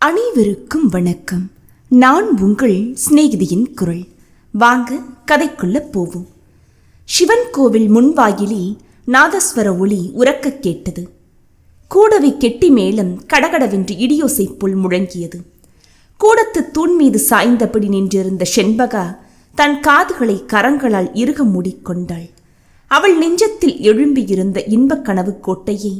அனைவருக்கும் வணக்கம். நான் உங்கள் சிநேகிதியின் குரல். வாங்க கதைக்குள்ள போவோம். சிவன் கோவில் முன்வாயிலில் நாதஸ்வர ஒளி உரக்க கேட்டது. கூடவை கெட்டி மேளம் கடகடவென்று இடியோசை போல் முழங்கியது. கூடத்து தூண் மீது சாய்ந்தபடி நின்றிருந்த செண்பகா தன் காதுகளை கரங்களால் இறுக மூடிக்கொண்டாள். அவள் நெஞ்சத்தில் எழும்பியிருந்த இன்பக் கனவு கோட்டையை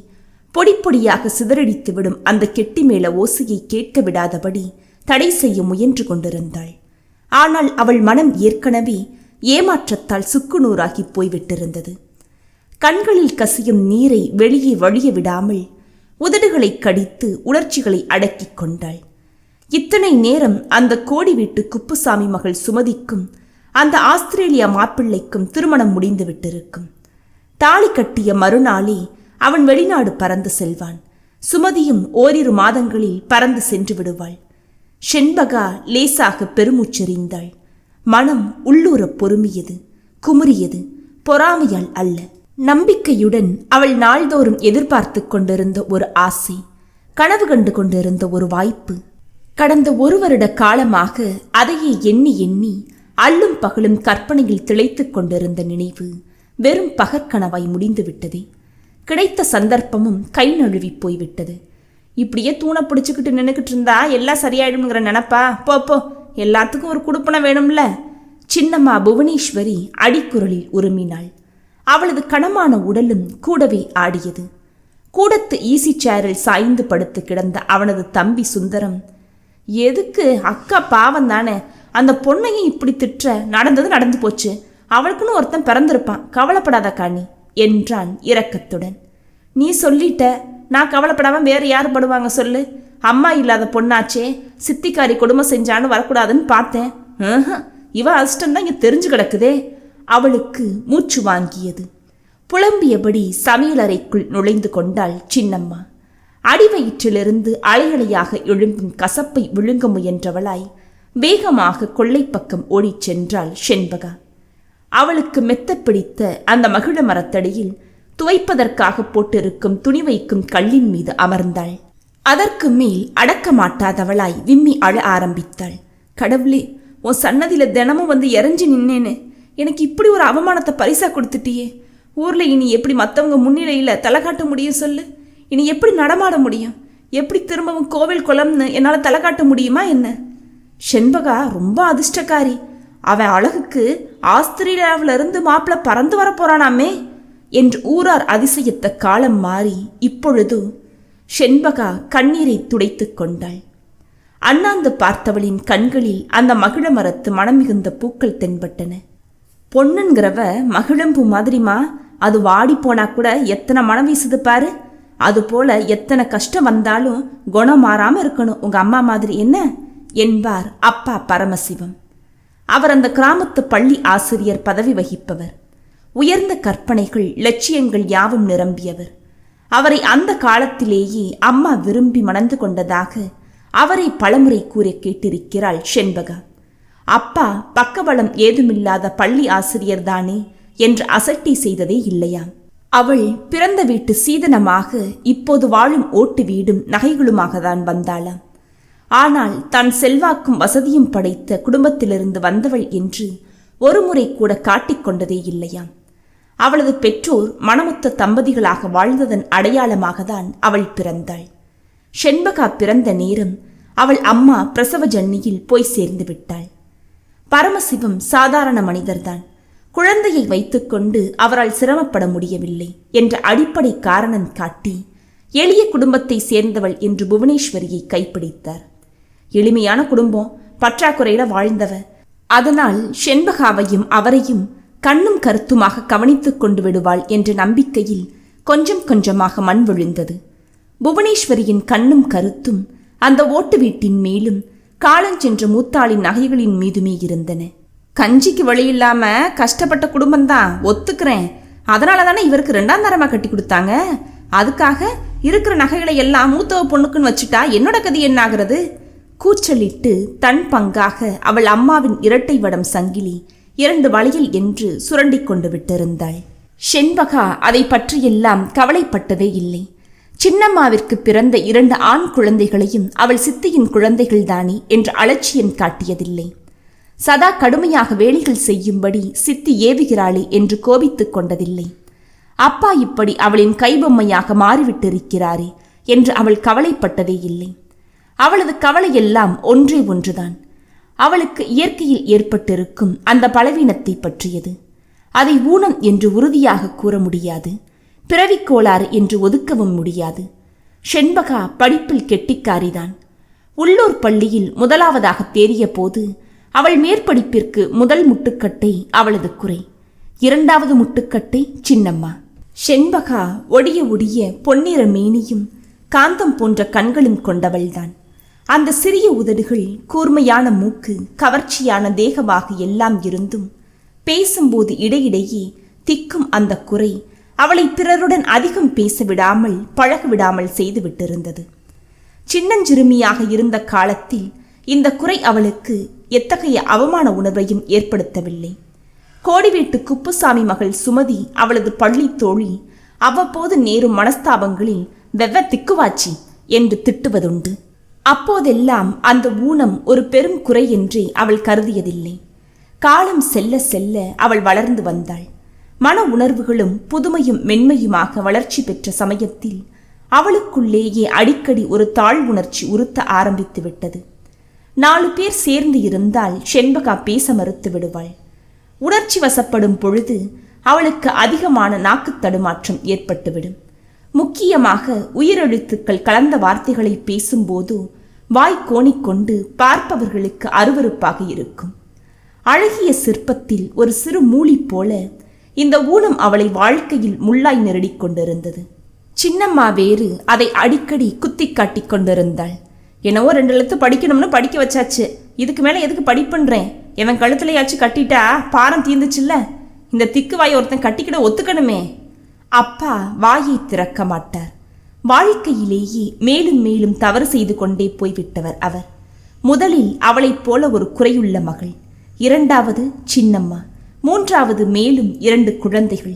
பொடி பொடியாக சிதறடித்துவிடும் அந்த கெட்டி மேள ஓசையை கேட்க விடாதபடி தடை செய்ய முயன்று கொண்டிருந்தாள். ஆனால் அவள் மனம் ஏற்கனவே ஏமாற்றத்தால் சுக்குநூறாகி போய்விட்டிருந்தது. கண்களில் கசியும் நீரை வெளியே வழிய விடாமல் உதடுகளை கடித்து உணர்ச்சிகளை அடக்கிக் கொண்டாள். இத்தனை நேரம் அந்த கோடி வீட்டு குப்புசாமி மகள் சுமதிக்கும் அந்த ஆஸ்திரேலியா மாப்பிள்ளைக்கும் திருமணம் முடிந்து விட்டிருக்கும். தாலி கட்டிய மறுநாளே அவன் வெளிநாடு பறந்து செல்வான். சுமதியும் ஓரிரு மாதங்களில் பறந்து சென்று விடுவாள். செண்பகா லேசாக பெருமூச்செறிந்தாள். மனம் உள்ளூர பொறுமியது, குமுறியது. பொறாமையால் அல்ல, நம்பிக்கையுடன் அவள் நாள்தோறும் எதிர்பார்த்து கொண்டிருந்த ஒரு ஆசை, கனவு கண்டு கொண்டிருந்த ஒரு வாய்ப்பு. கடந்த 1 வருட காலமாக அதையே எண்ணி எண்ணி அல்லும் பகலும் கற்பனையில் திளைத்துக் கொண்டிருந்த நினைவு வெறும் பகற்கனவாய் முடிந்துவிட்டதே. கிடைத்த சந்தர்ப்பமும் கை நழுவி போய்விட்டது. இப்படியே தூணை பிடிச்சிக்கிட்டு நின்றுக்கிட்டு இருந்தா எல்லாம் சரியாயிடும்ங்கிற நினப்பா? போ, எல்லாத்துக்கும் ஒரு குடுப்பனை வேணும்ல. சின்னம்மா புவனேஸ்வரி அடிக்குரலில் உருமினாள். அவளது கனமான உடலும் கூடவே ஆடியது. கூடத்து ஈசி சேரில் சாய்ந்து படுத்து கிடந்த அவனது தம்பி சுந்தரம், எதுக்கு அக்கா பாவம் தானே, அந்த பொண்ணையும் இப்படி திட்டுற, நடந்தது நடந்து போச்சு, அவளுக்குன்னு ஒருத்தன் பிறந்திருப்பான், கவலைப்படாத காணி என்றான் இரக்கத்துடன். நீ சொல்லிட்ட, நான் கவலைப்படாம வேறு யார் படுவாங்க சொல்லு? அம்மா இல்லாத பொண்ணாச்சே, சித்திக்காரி கொடுமை செஞ்சான்னு வரக்கூடாதுன்னு பார்த்தேன். இவ அஷ்டம்தான் இங்கே தெரிஞ்சு கிடக்குதே. அவளுக்கு மூச்சு வாங்கியது. புலம்பியபடி சமையலறைக்குள் நுழைந்து கொண்டாள் சின்னம்மா. அடிவயிற்றிலிருந்து அலையலையாக எழும்பும் கசப்பை விழுங்க முயன்றவளாய் வேகமாக கொள்ளை பக்கம் ஓடிச் சென்றாள் செண்பகா. அவளுக்கு மெத்த பிடித்த அந்த மகிழ மரத்தடியில் துவைப்பதற்காக போட்டிருக்கும் துணி வைக்கும் கல்லின் மீது அமர்ந்தாள். அதற்கு மேல் அடக்க மாட்டாதவளாய் விம்மி அழ ஆரம்பித்தாள். கடவுளே, உன் சன்னதியில தினமும் வந்து எரிஞ்சு நின்னேன்னு எனக்கு இப்படி ஒரு அவமானத்தை பரிசா கொடுத்துட்டியே. ஊர்ல இனி எப்படி மற்றவங்க முன்னிலையில தலை காட்ட முடியும் சொல்லு? இனி எப்படி நடமாட முடியும்? எப்படி திரும்பவும் கோவில் குளம்னு என்னால் தலை காட்ட முடியுமா என்ன? செண்பகா ரொம்ப அதிர்ஷ்டக்காரி. அவன் அழகுக்கு ஆஸ்திரேலியாவிலிருந்து மாப்பிள்ள பறந்து வர போறானாமே என்று ஊரார் அதிசயித்த காலம் மாறி இப்பொழுது செண்பகா கண்ணீரை துடைத்து கொண்டாள். அண்ணாந்து பார்த்தவளின் கண்களில் அந்த மகிழ மரத்து மனம் மிகுந்த பூக்கள் தென்பட்டன. பொண்ணுங்கிறவ மகிழம்பூ மாதிரிமா, அது வாடி போனா கூட எத்தனை மனம் வீசுது பாரு. அதுபோல எத்தனை கஷ்டம் வந்தாலும் குணம் மாறாம இருக்கணும் உங்க அம்மா மாதிரி என்ன என்பார் அப்பா பரமசிவம். அவர் அந்த கிராமத்து பள்ளி ஆசிரியர் பதவி வகிப்பவர். உயர்ந்த கற்பனைகள், லட்சியங்கள் யாவும் நிரம்பியவர். அவரை அந்த காலத்திலேயே அம்மா விரும்பி மணந்து கொண்டதாக அவரை பலமுறை கூற கேட்டிருக்கிறாள் செண்பகா. அப்பா பக்கபலம் ஏதுமில்லாத பள்ளி ஆசிரியர் தானே என்று அசட்டை செய்ததே இல்லையாம். அவள் பிறந்த வீட்டு சீதனமாக இப்போது வாழும் ஓட்டு வீடும் நகைகளுமாக தான் வந்தாளாம். ஆனால் தான் செல்வாக்கும் வசதியும் படைத்த குடும்பத்திலிருந்து வந்தவள் என்று ஒருமுறை கூட காட்டிக்கொண்டதே இல்லையாம். அவளது பெற்றோர் மணமுத்த தம்பதிகளாக வாழ்ந்ததன் அடையாளமாக தான் அவள் பிறந்தாள். செண்பகா பிறந்த நேரம் அவள் அம்மா பிரசவ ஜன்னியில் போய் சேர்ந்து விட்டாள். பரமசிவம் சாதாரண மனிதர்தான். குழந்தையை வைத்துக்கொண்டு அவரால் சிரமப்பட முடியவில்லை என்ற அடிப்படை காரணம் காட்டி எளிய குடும்பத்தை சேர்ந்தவள் என்று புவனேஸ்வரியை கைப்பிடித்தார். எளிமையான குடும்பம், பற்றாக்குறையில வாழ்ந்தவ. அதனால் செண்பகாவையும் அவரையும் கண்ணும் கருத்துமாக கவனித்துக் கொண்டு விடுவாள் என்ற நம்பிக்கையில் கொஞ்சம் கொஞ்சமாக மண் விழுந்தது. புவனேஸ்வரியின் கண்ணும் கருத்தும் அந்த ஓட்டு வீட்டின் மேலும் காலஞ்சென்ற மூத்தாளின் நகைகளின் மீதுமே இருந்தன. கஞ்சிக்கு வழி இல்லாம கஷ்டப்பட்ட குடும்பம்தான், ஒத்துக்கிறேன். அதனால தானே இவருக்கு 2ஆம் தரமா கட்டி கொடுத்தாங்க. அதுக்காக இருக்கிற நகைகளை எல்லாம் மூத்தவ பொண்ணுக்குன்னு வச்சுட்டா என்னோட கதி என்ன ஆகிறது? கூச்சலிட்டு தன் பங்காக அவள் அம்மாவின் இரட்டை வடம் சங்கிலி 2 வளையல் என்று சுரண்டி கொண்டு விட்டிருந்தாள். செண்பகா அதை பற்றியெல்லாம் கவலைப்பட்டதே இல்லை. சின்னம்மாவிற்கு பிறந்த 2 ஆண் குழந்தைகளையும் அவள் சித்தியின் குழந்தைகள்தானே என்று அலட்சியம் காட்டியதில்லை. சதா கடுமையாக வேலைகள் செய்யும்படி சித்தி ஏவுகிறாளே என்று கோபித்துக் கொண்டதில்லை. அப்பா இப்படி அவளின் கைபொம்மையாக மாறிவிட்டிருக்கிறாரே என்று அவள் கவலைப்பட்டதே இல்லை. அவளது கவலையெல்லாம் ஒன்றே ஒன்றுதான், அவளுக்கு இயற்கையில் ஏற்பட்டிருக்கும் அந்த பலவீனத்தை பற்றியது. அதை ஊனம் என்று உறுதியாக கூற முடியாது, பிறவிக்கோளாறு என்று ஒதுக்கவும் முடியாது. செண்பகா படிப்பில் கெட்டிக்காரிதான். உள்ளூர் பள்ளியில் முதலாவதாக தேறிய போது அவள் மேற்படிப்பிற்கு முதல் முட்டுக்கட்டை அவளது குறை, 2வது முட்டுக்கட்டை சின்னம்மா. செண்பகா ஒடிய ஒடிய பொன்னிற மேனியும் காந்தம் போன்ற கண்களும் கொண்டவள்தான். அந்த சிறிய உதடுகள், கூர்மையான மூக்கு, கவர்ச்சியான தேகமாக எல்லாம் இருந்தும் பேசும்போது இடையிடையே திக்கும் அந்த குறை அவளை பிறருடன் அதிகம் பேச விடாமல் பழக விடாமல் செய்துவிட்டிருந்தது. சின்னஞ்சிறுமியாக இருந்த காலத்தில் இந்த குறை அவளுக்கு எத்தகைய அவமான உணர்வையும் ஏற்படுத்தவில்லை. கோடிவீட்டு குப்புசாமி மகள் சுமதி அவளது பள்ளி தோழி அவ்வப்போது நேரும் மனஸ்தாபங்களில் வெவ்வ திக்குவாச்சி என்று திட்டுவதுண்டு. அப்போதெல்லாம் அந்த ஊனம் ஒரு பெரும் குறை என்றே அவள் கருதியதில்லை. காலம் செல்ல செல்ல அவள் வளர்ந்து வந்தாள். மன உணர்வுகளும் புதுமையும் மென்மையுமாக வளர்ச்சி பெற்ற சமயத்தில் அவளுக்குள்ளேயே அடிக்கடி ஒரு தாழ்வுணர்ச்சி உறுத்த ஆரம்பித்து விட்டது. 4 பேர் சேர்ந்து இருந்தால் செண்பகா பேச மறுத்து விடுவாள். உணர்ச்சி வசப்படும் பொழுது அவளுக்கு அதிகமான நாக்கு தடுமாற்றம் ஏற்பட்டுவிடும். முக்கியமாக உயிரெழுத்துக்கள் கலந்த வார்த்தைகளை பேசும்போது வாய் கோணிக்கொண்டு பார்ப்பவர்களுக்கு அருவருப்பாக இருக்கும். அழகிய சிற்பத்தில் ஒரு சிறு மூலி போல இந்த ஊனம் அவளை வாழ்க்கையில் முள்ளாய் நெருடிக் கொண்டிருந்தது. சின்னம்மா வேறு அதை அடிக்கடி குத்தி காட்டி கொண்டிருந்தாள். என்னவோ 2 எழுத்து படிக்கணும்னு படிக்க வச்சாச்சு, இதுக்கு மேலே எதுக்கு படிப்புன்றேன், எவன் கழுத்துலையாச்சும் கட்டிட்டா பாரம் தீர்ந்துச்சுல்ல, இந்த திக்கு வாயை ஒருத்தன் கட்டிக்கிட ஒத்துக்கணுமே. அப்பா வாயை திறக்க மாட்டார். வாழ்க்கையிலேயே மேலும் மேலும் தவறு செய்து கொண்டே போய்விட்டவர் அவர். முதலில் அவளைப் போல ஒரு குறையுள்ள மகள், 2வது சின்னம்மா, 3வது மேலும் 2 குழந்தைகள்.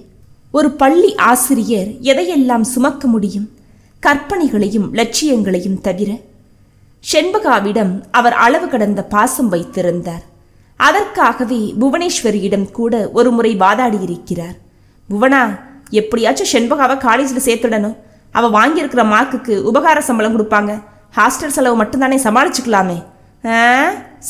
ஒரு பள்ளி ஆசிரியர் எதையெல்லாம் சுமக்க முடியும்? கற்பனைகளையும் லட்சியங்களையும் தவிர. செண்பகாவிடம் அவர் அளவு கடந்த பாசம் வைத்திருந்தார். அதற்காகவே புவனேஸ்வரியிடம் கூட ஒரு முறை வாதாடியிருக்கிறார். புவனா, எப்படியாச்சும் செண்பகாவை காலேஜில் சேர்த்துடணும், அவள் வாங்கியிருக்கிற மார்க்குக்கு உபகார சம்பளம் கொடுப்பாங்க, ஹாஸ்டல் செலவு மட்டும்தானே சமாளிச்சுக்கலாமே.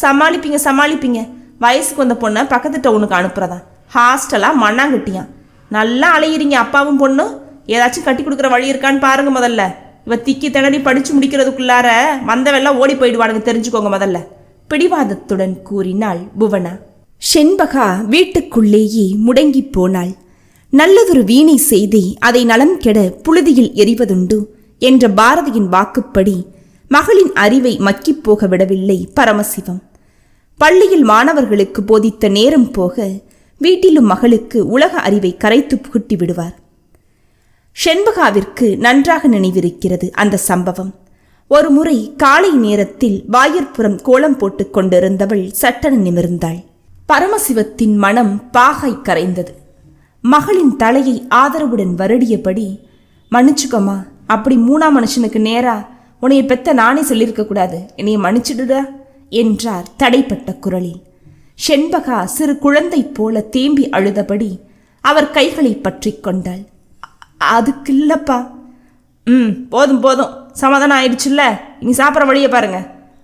சமாளிப்பீங்க, வயசுக்கு வந்த பொண்ணை பக்கத்து டவுனுக்கு அனுப்புறதா, ஹாஸ்டலாக மண்ணாங்கட்டியான். நல்லா அலையிறீங்க அப்பாவும் பொண்ணும், ஏதாச்சும் கட்டி கொடுக்குற வழி இருக்கான்னு பாருங்க முதல்ல. இவ திக்கி திணறி படிச்சு முடிக்கிறதுக்குள்ளார வந்தவெல்லாம் ஓடி போயிடுவானுங்க, தெரிஞ்சுக்கோங்க முதல்ல, பிடிவாதத்துடன் கூறினாள் புவனா. செண்பகா வீட்டுக்குள்ளேயே முடங்கி போனாள். நல்லதொரு வீணை செய்தே அதை நலம் கெட புழுதியில் எறிவதுண்டு என்ற பாரதியின் வாக்குப்படி மகளின் அறிவை மக்கிப்போக விடவில்லை பரமசிவம். பள்ளியில் மாணவர்களுக்கு போதித்த நேரம் போக வீட்டிலும் மகளுக்கு உலக அறிவை கரைத்து புகுட்டி விடுவார். செண்பகாவிற்கு நன்றாக நினைவிருக்கிறது அந்த சம்பவம். ஒரு முறை காலை நேரத்தில் வாயிற்புறம் கோலம் போட்டுக் கொண்டிருந்தவள் சட்டென நிமிர்ந்தாள். பரமசிவத்தின் மனம் பாகாய் கரைந்தது. மகளின் தலையை ஆதரவுடன் வருடியபடி, மன்னிச்சுக்கோமா, அப்படி 3ஆம் மனுஷனுக்கு நேரா உன்னைய பெத்த நானே சொல்லியிருக்க கூடாது, என்னைய மன்னிச்சிடுடா என்றார் தடைப்பட்ட குரலில். செண்பகா சிறு குழந்தை போல தேம்பி அழுதபடி அவர் கைகளை பற்றி கொண்டாள். அதுக்கு இல்லப்பா. போதும் சமாதானம் ஆயிடுச்சுல்ல, இனி சாப்பிட்ற வழியை பாருங்க,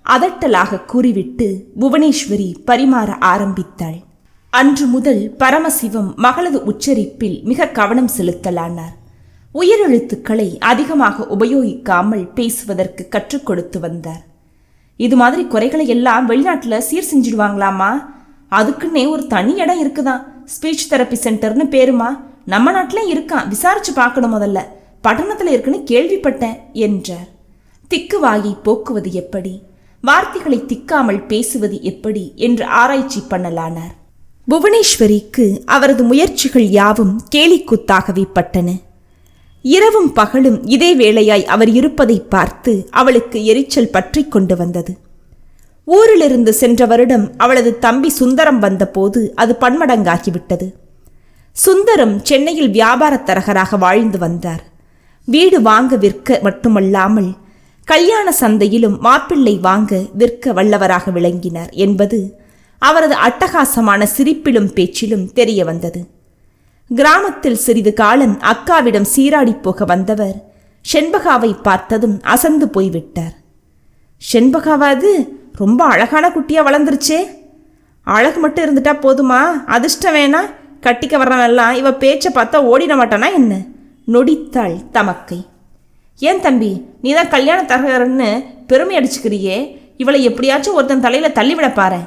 அதட்டலாக கூறிவிட்டு புவனேஸ்வரி பரிமாற ஆரம்பித்தாள். அன்று முதல் பரமசிவம் மகளது உச்சரிப்பில் மிக கவனம் செலுத்தலானார். உயிரெழுத்துக்களை அதிகமாக உபயோகிக்காமல் பேசுவதற்கு கற்றுக் கொடுத்து வந்தார். இது மாதிரி குறைகளை எல்லாம் வெளிநாட்டில் சீர் செஞ்சிடுவாங்களாமா, அதுக்குன்னே ஒரு தனி இடம் இருக்குதான், ஸ்பீச் தெரப்பி சென்டர்னு பேருமா, நம்ம நாட்டிலே இருக்கான், விசாரிச்சு பார்க்கணும், முதல்ல பட்டணத்தில் இருக்குன்னு கேள்விப்பட்டேன் என்றார். திக்கு வாயை போக்குவது எப்படி, வார்த்தைகளை திக்காமல் பேசுவது எப்படி என்று ஆராய்ச்சி பண்ணலானார். புவனேஸ்வரிக்கு அவரது முயற்சிகள் யாவும் கேலிக்கூத்தாகவே பட்டன. இரவும் பகலும் இதே வேளையாய் அவர் இருப்பதை பார்த்து அவளுக்கு எரிச்சல் பற்றி கொண்டு வந்தது. ஊரிலிருந்து சென்ற வருடம் அவளது தம்பி சுந்தரம் வந்தபோது அது பன்மடங்காகிவிட்டது. சுந்தரம் சென்னையில் வியாபார தரகராக வாழ்ந்து வந்தார். வீடு வாங்க விற்க மட்டுமல்லாமல் கல்யாண சந்தையிலும் மாப்பிள்ளை வாங்க விற்க வல்லவராக விளங்கினார் என்பது அவரது அட்டகாசமான சிரிப்பிலும் பேச்சிலும் தெரிய வந்தது. கிராமத்தில் சிறிது காலம் அக்காவிடம் சீராடி போக வந்தவர் செண்பகாவை பார்த்ததும் அசந்து போய்விட்டார். செண்பகாவாது ரொம்ப அழகான குட்டியா வளர்ந்துருச்சே, அழகு மட்டும் இருந்துட்டா போதுமா, அதிர்ஷ்டம் வேணா, கட்டிக்க வர்றவெல்லாம் இவ பேச்சை பார்த்தா ஓடிட மாட்டானா என்ன? நொடித்தாள் தமக்கை. ஏன் தம்பி, நீ தான் கல்யாண தரகரன்னு பெருமை அடிச்சுக்கிறியே, இவளை எப்படியாச்சும் ஒருத்தன் தலையில தள்ளிவிட பாரு.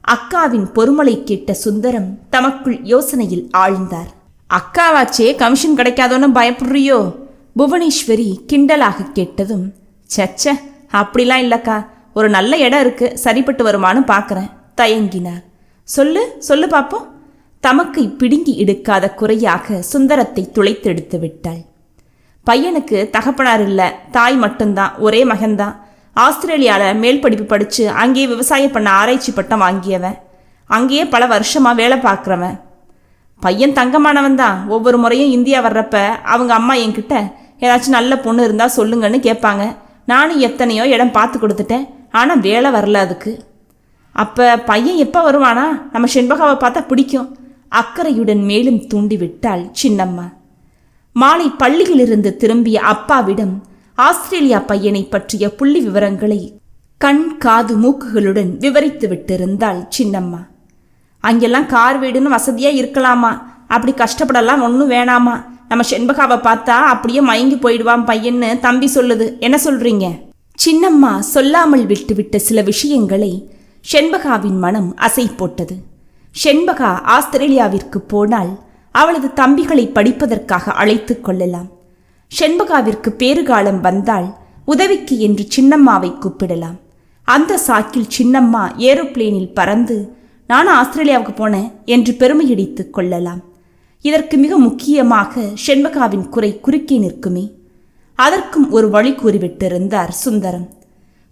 அக்காவின் பொறுமலை கேட்ட சுந்தரம் தமக்குள் யோசனையில் ஆழ்ந்தார். அக்காவாச்சே, கமிஷன் கிடைக்காதோன்னு பயப்படுறியோ? புவனேஸ்வரி கிண்டலாக கேட்டதும், சச்ச அப்படிலாம் இல்லக்கா, ஒரு நல்ல இடம் இருக்கு, சரிப்பட்டு வருமானு பார்க்குறேன் தயங்கினார். சொல்லு சொல்லு பாப்போம். தமக்கை பிடுங்கி எடுக்காத குறையாக சுந்தரத்தை துளைத்தெடுத்து விட்டாள். பையனுக்கு தகப்பனார் இல்லை, தாய் மட்டும்தான், ஒரே மகன்தான். ஆஸ்திரேலியாவில் மேல் படிப்பு படித்து அங்கேயே விவசாயம் பண்ண ஆராய்ச்சி பட்டம் வாங்கியவன், அங்கேயே பல வருஷமாக வேலை பார்க்குறவன். பையன் தங்கமானவன் தான். ஒவ்வொரு முறையும் இந்தியா வர்றப்ப அவங்க அம்மா என்கிட்ட ஏதாச்சும் நல்ல பொண்ணு இருந்தால் சொல்லுங்கன்னு கேட்பாங்க. நானும் எத்தனையோ இடம் பார்த்து கொடுத்துட்டேன், ஆனால் வேலை வரல அதுக்கு. அப்போ பையன் எப்போ வருவானா? நம்ம செண்பகாவை பார்த்தா பிடிக்கும். அக்கறையுடன் மேலும் தூண்டிவிட்டாள் சின்னம்மா. மாலை பள்ளியிலிருந்து திரும்பிய அப்பாவிடம் ஆஸ்திரேலியா பையனை பற்றிய புள்ளி விவரங்களை கண் காது மூக்குகளுடன் விவரித்து விட்டிருந்தாள் சின்னம்மா. அங்கெல்லாம் கார் வீடுன்னு வசதியாக இருக்கலாமா, அப்படி கஷ்டப்படலாம் ஒன்றும் வேணாமா. நம்ம செண்பகாவை பார்த்தா அப்படியே மயங்கி போயிடுவான் பையன்னு தம்பி சொல்லுது. என்ன சொல்றீங்க? சின்னம்மா சொல்லாமல் விட்டுவிட்ட சில விஷயங்களை செண்பகாவின் மனம் அசை போட்டது. செண்பகா ஆஸ்திரேலியாவிற்கு போனால் அவளது தம்பிகளை படிப்பதற்காக அழைத்து கொள்ளலாம். செண்பகாவிற்கு பேறுகாலம் வந்தால் உதவிக்கு என்று சின்னம்மாவை கூப்பிடலாம். அந்த சாக்கில் சின்னம்மா ஏரோப்ளேனில் பறந்து நானும் ஆஸ்திரேலியாவுக்கு போனேன் என்று பெருமையடித்து கொள்ளலாம். இதற்கு மிக முக்கியமாக செண்பகாவின் குறை குறுக்கே நிற்குமே, அதற்கும் ஒரு வழி கூறிவிட்டிருந்தார் சுந்தரம்.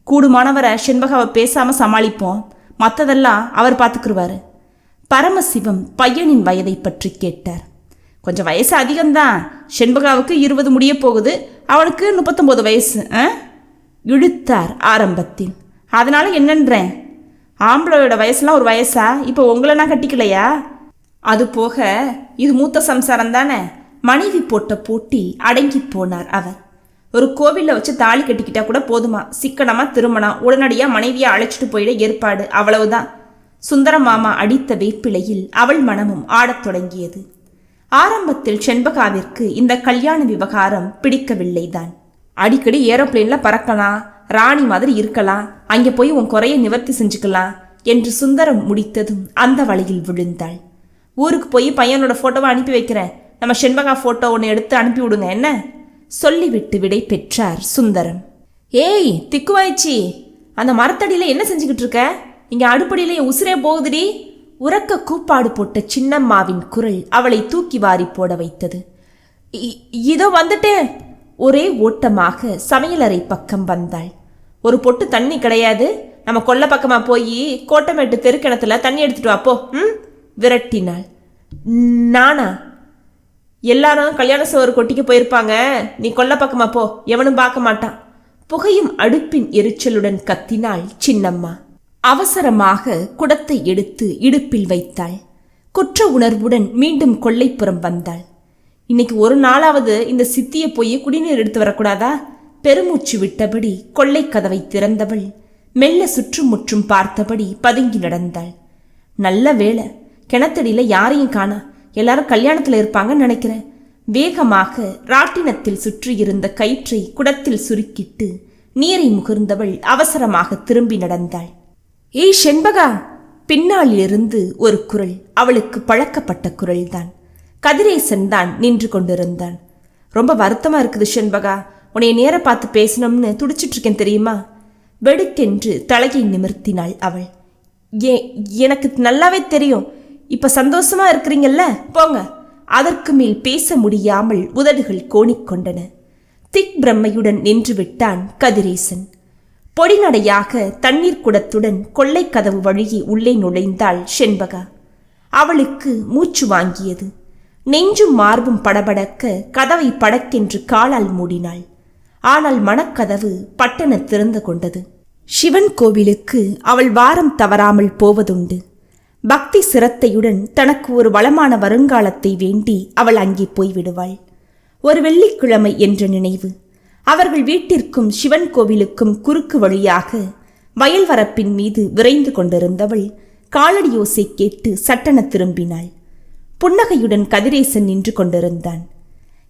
கூடுமானவரை செண்பகாவை பேசாம சமாளிப்போம், மற்றதெல்லாம் அவர் பார்த்துக்குருவாரு. பரமசிவம் பையனின் வயதை பற்றி கேட்டார். கொஞ்சம் வயசு அதிகம்தான், செண்பகாவுக்கு 20 முடிய போகுது, அவனுக்கு 39 வயசு இழுத்தார் ஆரம்பத்தில். அதனால என்னன்றேன், ஆம்பளையோட வயசுலாம் ஒரு வயசா? இப்போ உங்களை நான் கட்டிக்கலையா? அது போக இது மூத்த சம்சாரம் தானே. மனைவி போட்ட போட்டி அடங்கி போனார் அவர். ஒரு கோவிலில் வச்சு தாலி கட்டிக்கிட்டா கூட போதுமா, சிக்கனமாக திருமணம், உடனடியாக மனைவியை அழைச்சிட்டு போயிட ஏற்பாடு, அவ்வளவுதான். சுந்தர மாமா அடித்த வேப்பிலையில் அவள் மனமும் ஆடத் தொடங்கியது. ஆரம்பத்தில் செண்பகாவிற்கு இந்த கல்யாண விவகாரம் பிடிக்கவில்லைதான். அடிக்கடி ஏரோப்ளேன்ல பறக்கலாம், ராணி மாதிரி இருக்கலாம், அங்கே போய் உன் குறைய நிவர்த்தி செஞ்சுக்கலாம் என்று சுந்தரம் முடித்ததும் அந்த வழியில் விழுந்தாள். ஊருக்கு போய் பையனோட போட்டோவை அனுப்பி வைக்கிறேன், நம்ம செண்பகா போட்டோ ஒன்று எடுத்து அனுப்பி விடுங்க என்ன சொல்லிவிட்டு விடை பெற்றார் சுந்தரம். ஏய் திக்குவாய்ச்சி, அந்த மரத்தடியில் என்ன செஞ்சுக்கிட்டு இருக்க? இங்கே அடுப்படியில என் உசிரே போகுதுடி. உறக்க கூப்பாடு போட்ட சின்னம்மாவின் குரல் அவளை தூக்கி வாரி போட வைத்தது. இதோ வந்துட்டேன். ஒரே ஓட்டமாக சமையலறை பக்கம் வந்தாள். ஒரு பொட்டு தண்ணி கிடையாது, நம்ம கொல்லை பக்கமா போய் கோட்டமேட்டு தெருக்கிணத்துல தண்ணி எடுத்துட்டு வாப்போ விரட்டினாள். நானா? எல்லாரும் கல்யாண சோறு கொட்டிக்க போயிருப்பாங்க, நீ கொல்லை பக்கமா போ, எவனும் பார்க்க மாட்டான். புகையும் அடுப்பின் எரிச்சலுடன் கத்தினாள் சின்னம்மா. அவசரமாக குடத்தை எடுத்து இடுப்பில் வைத்தாள். குற்ற உணர்வுடன் மீண்டும் கொல்லைப்புறம் வந்தாள். இன்னைக்கு ஒரு நாளாவது இந்த சித்தியை போய் குடிநீர் எடுத்து வரக்கூடாதா? பெருமூச்சு விட்டபடி கொள்ளை கதவை திறந்தவள் மெல்ல சுற்றுமுற்றும் பார்த்தபடி பதுங்கி நடந்தாள். நல்ல வேளை, கிணத்தடியில யாரையும் காணா, எல்லாரும் கல்யாணத்துல இருப்பாங்கன்னு நினைக்கிறேன். வேகமாக ராட்டினத்தில் சுற்றியிருந்த கயிற்றை குடத்தில் சுருக்கிட்டு நீரை முகர்ந்தவள் அவசரமாக திரும்பி நடந்தாள். ஏய் செண்பகா! பின்னாலிருந்து ஒரு குரல். அவளுக்கு பழக்கப்பட்ட குரல்தான். கதிரேசன் தான் நின்று கொண்டிருந்தான். ரொம்ப வருத்தமா இருக்குது செண்பகா, உன்னைய நேர பார்த்து பேசணும்னு துடிச்சிட்டு இருக்கேன் தெரியுமா? வெடுக்கென்று தலையை நிமிர்த்தினாள் அவள். எனக்கு நல்லாவே தெரியும், இப்ப சந்தோஷமா இருக்கிறீங்கல்ல, போங்க. அதற்கு மேல் பேச முடியாமல் உதடுகள் கோணிக்கொண்டன. திக் பிரம்மையுடன் நின்று விட்டான் கதிரேசன். பொடிநடையாக தண்ணீர் குடத்துடன் கொள்ளை கதவு வழியே உள்ளே நுழைந்தாள் செண்பகா. அவளுக்கு மூச்சு வாங்கியது. நெஞ்சும் மார்பும் படபடக்க கதவை படக்கென்று காலால் மூடினாள். ஆனால் மனக்கதவு பட்டென திறந்து கொண்டது. சிவன் கோவிலுக்கு அவள் வாரம் தவறாமல் போவதுண்டு. பக்தி சிரத்தையுடன் தனக்கு ஒரு வளமான வருங்காலத்தை வேண்டி அவள் அங்கே போய்விடுவாள். ஒரு வெள்ளிக்கிழமை என்ற நினைவு. அவர்கள் வீட்டிற்கும் சிவன் கோவிலுக்கும் குறுக்கு வழியாக வயல் வரப்பின் மீது விரைந்து கொண்டிருந்தவள் காலடி யோசை கேட்டு சட்டென திரும்பினாள். புன்னகையுடன் கதிரேசன் நின்று கொண்டிருந்தான்.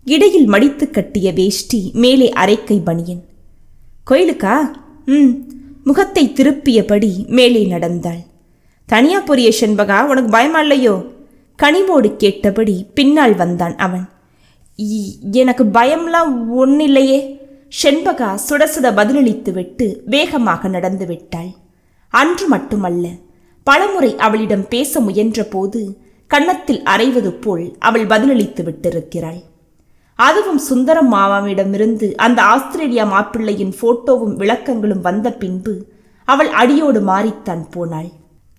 இடையில் மடித்து கட்டிய வேஷ்டி, மேலே அரைக்கை பனியன். கோயிலுக்கா? முகத்தை திருப்பியபடி மேலே நடந்தாள். தனியா போறிய செண்பகா, உனக்கு பயமா இல்லையோ? கனிவோடு கேட்டபடி பின்னால் வந்தான் அவன். எனக்கு பயம்லாம் ஒன்னில்லையே. செண்பகா சுட சுட பதிலளித்து விட்டு வேகமாக நடந்து விட்டாள். அன்று மட்டுமல்ல, பலமுறை அவளிடம் பேச முயன்ற போது கன்னத்தில் அரைவது போல் அவள் பதிலளித்து விட்டிருக்கிறாள். அதுவும் சுந்தரம் மாமாவிடமிருந்து அந்த ஆஸ்திரேலியா மாப்பிள்ளையின் போட்டோவும் விளக்கங்களும் வந்த பின்பு அவள் அடியோடு மாறித்தான் போனாள்.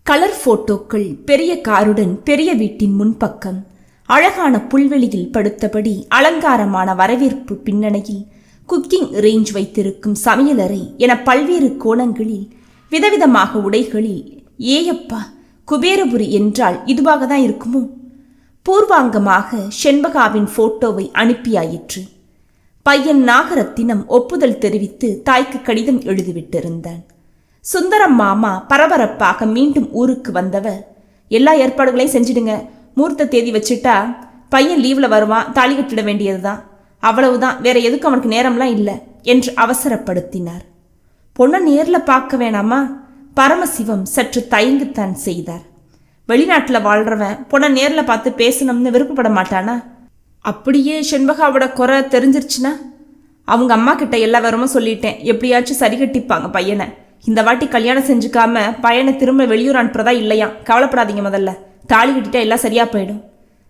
கலர் போட்டோக்கள், பெரிய காருடன் பெரிய வீட்டின் முன்பக்கம் அழகான புல்வெளியில் படுத்தபடி அலங்காரமான வரவேற்பு பின்னணியில் குக்கிங் ரேஞ்ச் வைத்திருக்கும் சமையலறை என பல்வேறு கோணங்களில் விதவிதமாக உடைகளில். ஏயப்பா, குபேரபுரி என்றால் இதுவாக தான் இருக்குமோ? பூர்வாங்கமாக செண்பகாவின் போட்டோவை அனுப்பியாயிற்று. பையன் நாகரத்தினம் ஒப்புதல் தெரிவித்து தாய்க்கு கடிதம் எழுதிவிட்டிருந்தான். சுந்தரம் மாமா பரபரப்பாக மீண்டும் ஊருக்கு வந்தவர், எல்லா ஏற்பாடுகளையும் செஞ்சிடுங்க, மூர்த்த தேதி வச்சுட்டா பையன் லீவ்ல வருவான், தாலி கட்டிட வேண்டியதுதான், அவ்வளவுதான், வேற எதுக்கும் அவனுக்கு நேரம்லாம் இல்லை என்று அவசரப்படுத்தினார். பொண்ணை நேர்ல பார்க்க வேணாமா? பரமசிவம் சற்று தயங்குத்தான் செய்தார். வெளிநாட்டில் வாழ்றவன் பொண்ணை நேரில் பார்த்து பேசணும்னு விருப்பப்பட மாட்டானா? அப்படியே செண்பகாவோட குறை தெரிஞ்சிருச்சுன்னா? அவங்க அம்மா கிட்ட எல்லா விவரமும் சொல்லிட்டேன், எப்படியாச்சும் சரி கட்டிப்பாங்க பையனை. இந்த வாட்டி கல்யாணம் செஞ்சுக்காம பையனை திரும்ப வெளியூர் அனுப்புறதா இல்லையா? கவலைப்படாதீங்க, முதல்ல தாலி கட்டிட்டா எல்லாம் சரியா போயிடும்.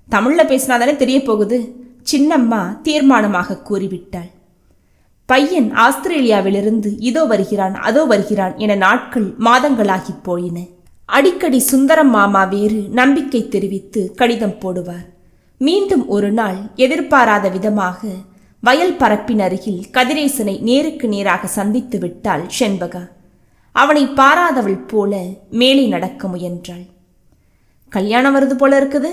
தமிழில் பேசினாதானே தெரிய போகுது, சின்னம்மா தீர்மானமாக கூறிவிட்டாள். பையன் ஆஸ்திரேலியாவிலிருந்து இதோ வருகிறான் அதோ வருகிறான் என நாட்கள் மாதங்களாகி போயின. அடிக்கடி சுந்தரம் மாமா வேறு நம்பிக்கை தெரிவித்து கடிதம் போடுவார். மீண்டும் ஒரு நாள் எதிர்பாராத விதமாக வயல் பரப்பின் அருகில் கதிரேசனை நேருக்கு நேராக சந்தித்து விட்டாள் செண்பகா. அவனை பாராதவள் போல மேலே நடக்க முயன்றாள். கல்யாணம் வருது போல இருக்குது.